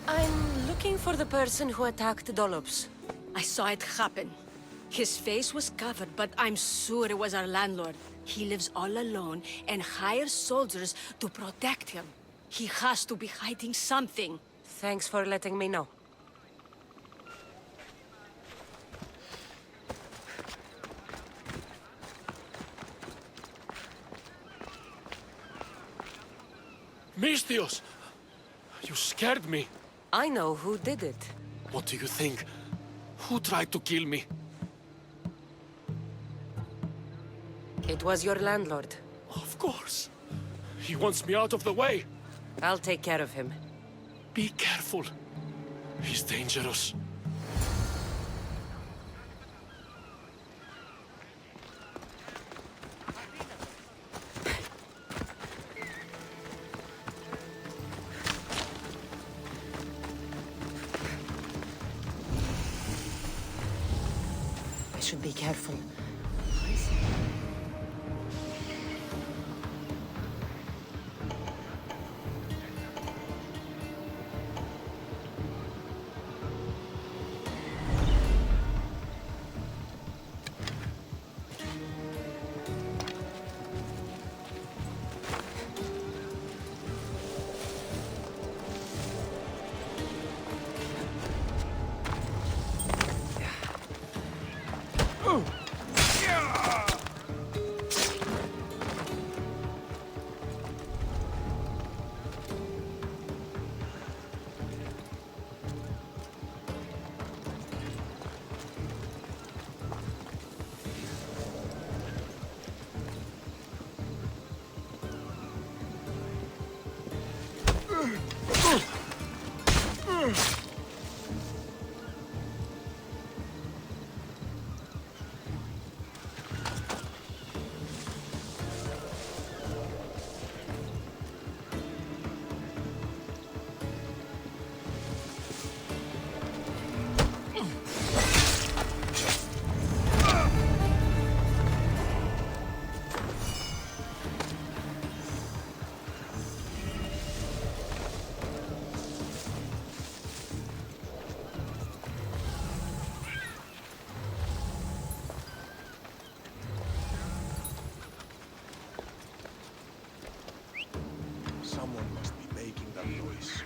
I'm looking for the person who attacked Dolopes. I saw it happen. His face was covered, but I'm sure it was our landlord. He lives all alone and hires soldiers to protect him. He has to be hiding something. Thanks for letting me know. Mistios! You scared me. I know who did it. What do you think? Who tried to kill me? It was your landlord. Of course. He wants me out of the way. I'll take care of him. Be careful. He's dangerous. I should be careful. Someone must be making that noise.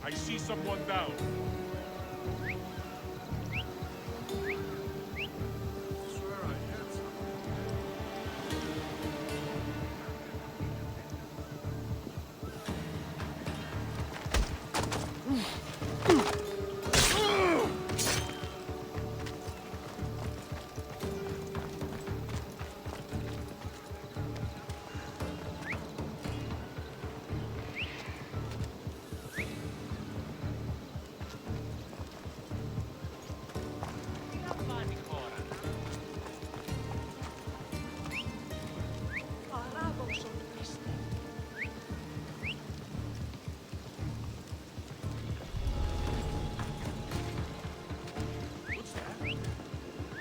I see someone down.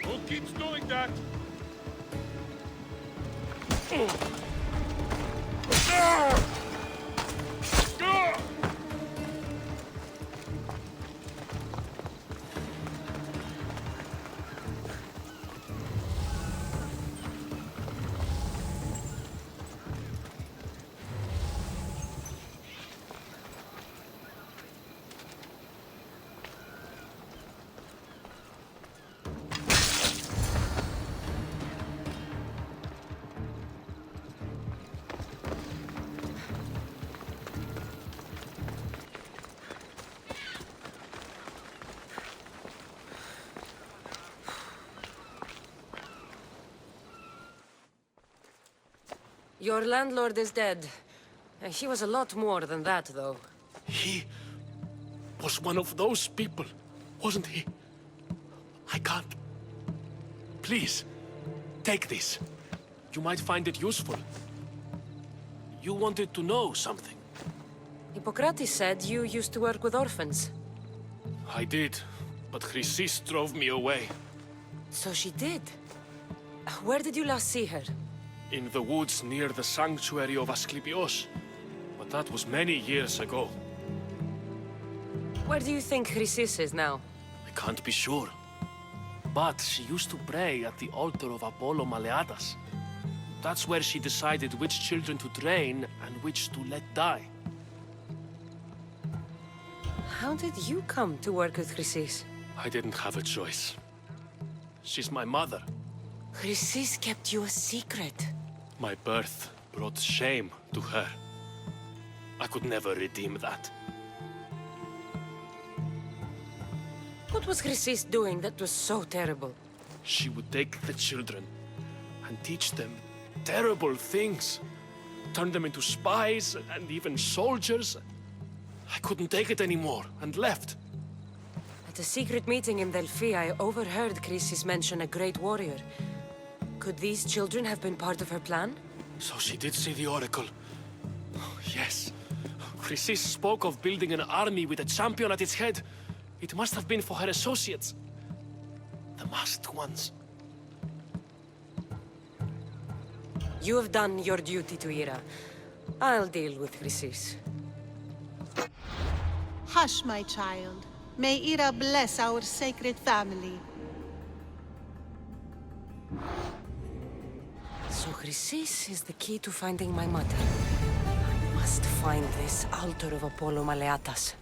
Who keeps doing that? Your landlord is dead. He was a lot more than that, though. He was one of those people, wasn't he? I can't. Please, take this. You might find it useful. You wanted to know something. Hippocrates said you used to work with orphans. I did, but Chrysis drove me away. So she did. Where did you last see her? In the woods near the sanctuary of Asklepios. But that was many years ago. Where do you think Chrysis is now? I can't be sure. But she used to pray at the altar of Apollo Maleatas. That's where she decided which children to train and which to let die. How did you come to work with Chrysis? I didn't have a choice. She's my mother. Chrysis kept you a secret. My birth brought shame to her. I could never redeem that. What was Chrysis doing that was so terrible? She would take the children and teach them terrible things. Turn them into spies and even soldiers. I couldn't take it anymore and left. At a secret meeting in Delphi, I overheard Chrysis mention a great warrior. Could these children have been part of her plan? So she did see the Oracle. Yes. Chrysis spoke of building an army with a champion at its head. It must have been for her associates. The masked ones. You have done your duty to Ira. I'll deal with Chrysis. Hush, my child. May Ira bless our sacred family. So Chrysis is the key to finding my mother. I must find this altar of Apollo Maleatas.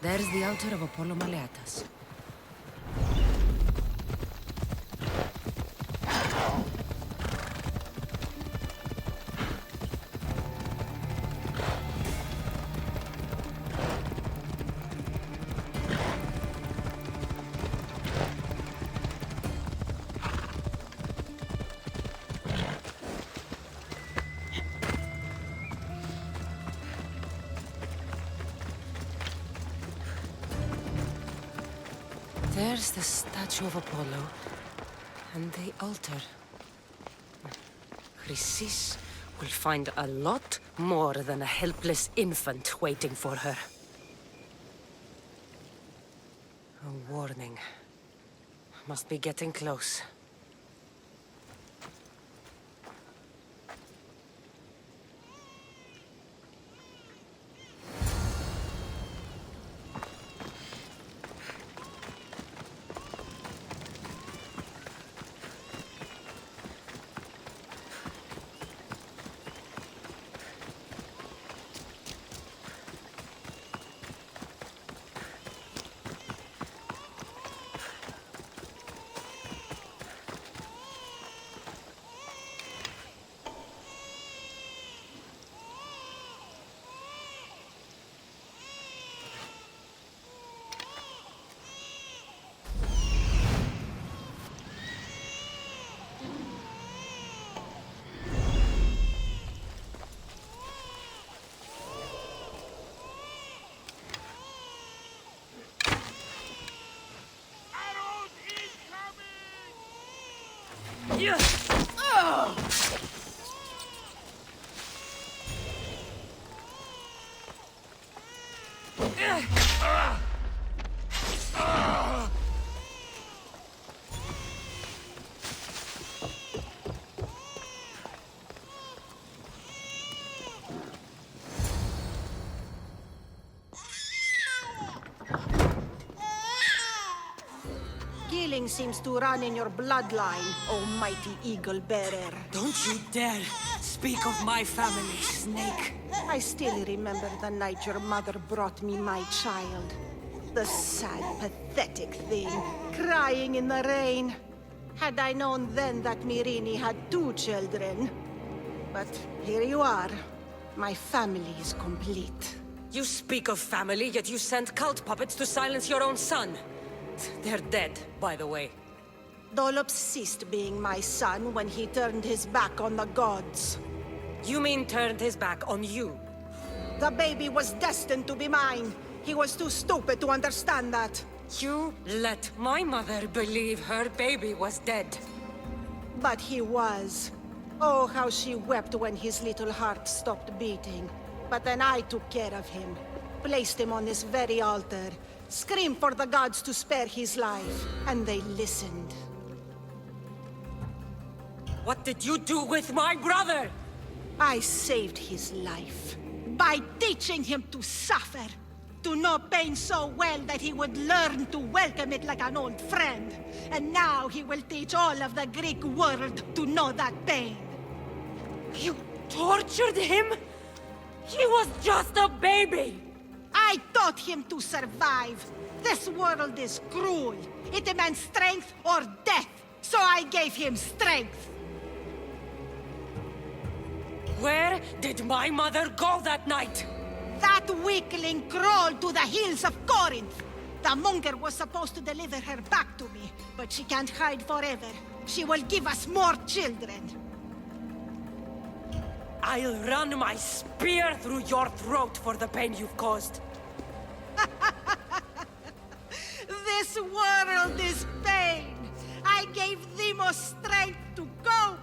There's the altar of Apollo Maleatas. There's the statue of Apollo, and the altar. Chrysis will find a lot more than a helpless infant waiting for her. A warning. Must be getting close. Yeah. Killing seems to run in your bloodline, almighty eagle bearer. Don't you dare speak of my family, Snake. I still remember the night your mother brought me my child. The sad, pathetic thing, crying in the rain. Had I known then that Myrini had 2 children, But here you are. My family is complete. You speak of family, yet you sent cult puppets to silence your own son. They're dead, by the way. Dolop ceased being my son when he turned his back on the gods. You mean turned his back on you? The baby was destined to be mine. He was too stupid to understand that. You let my mother believe her baby was dead. But he was. Oh, how she wept when his little heart stopped beating. But then I took care of him, placed him on this very altar, screamed for the gods to spare his life, and they listened. What did you do with my brother? I saved his life by teaching him to suffer, to know pain so well that he would learn to welcome it like an old friend. And now he will teach all of the Greek world to know that pain. You tortured him? He was just a baby! I taught him to survive. This world is cruel. It demands strength or death. So I gave him strength. Where did my mother go that night? That weakling crawled to the hills of Corinth. The monger was supposed to deliver her back to me, but she can't hide forever. She will give us more children. I'll run my spear through your throat for the pain you've caused. This world is pain. I gave Demos strength to cope.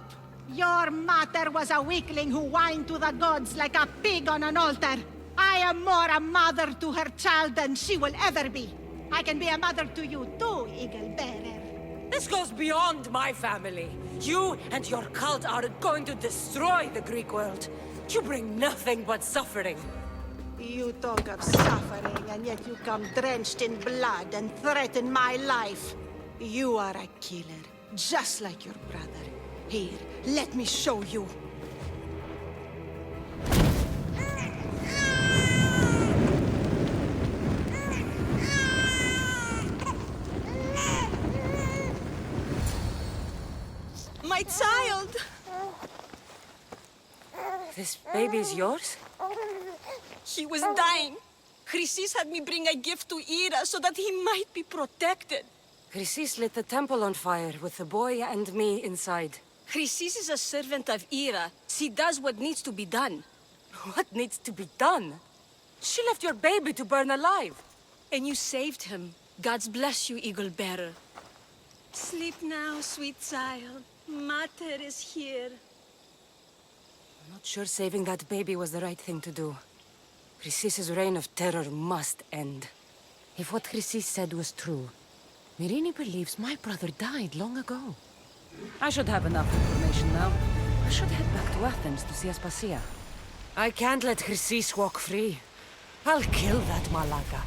Your mater was a weakling who whined to the gods like a pig on an altar. I am more a mother to her child than she will ever be. I can be a mother to you too, Eagle Bearer. This goes beyond my family. You and your cult are going to destroy the Greek world. You bring nothing but suffering. You talk of suffering, and yet you come drenched in blood and threaten my life. You are a killer, just like your brother. Here, let me show you. My child! This baby's yours? He was dying. Chrysis had me bring a gift to Ira so that he might be protected. Chrysis lit the temple on fire with the boy and me inside. Chrysis is a servant of Ira. She does what needs to be done. What needs to be done? She left your baby to burn alive. And you saved him. God's bless you, Eagle Bearer. Sleep now, sweet child. Mater is here. I'm not sure saving that baby was the right thing to do. Chrysis' reign of terror must end. If what Chrysis said was true, Myrine believes my brother died long ago. I should have enough information now. I should head back to Athens to see Aspasia. I can't let Chrysis walk free. I'll kill that Malaka.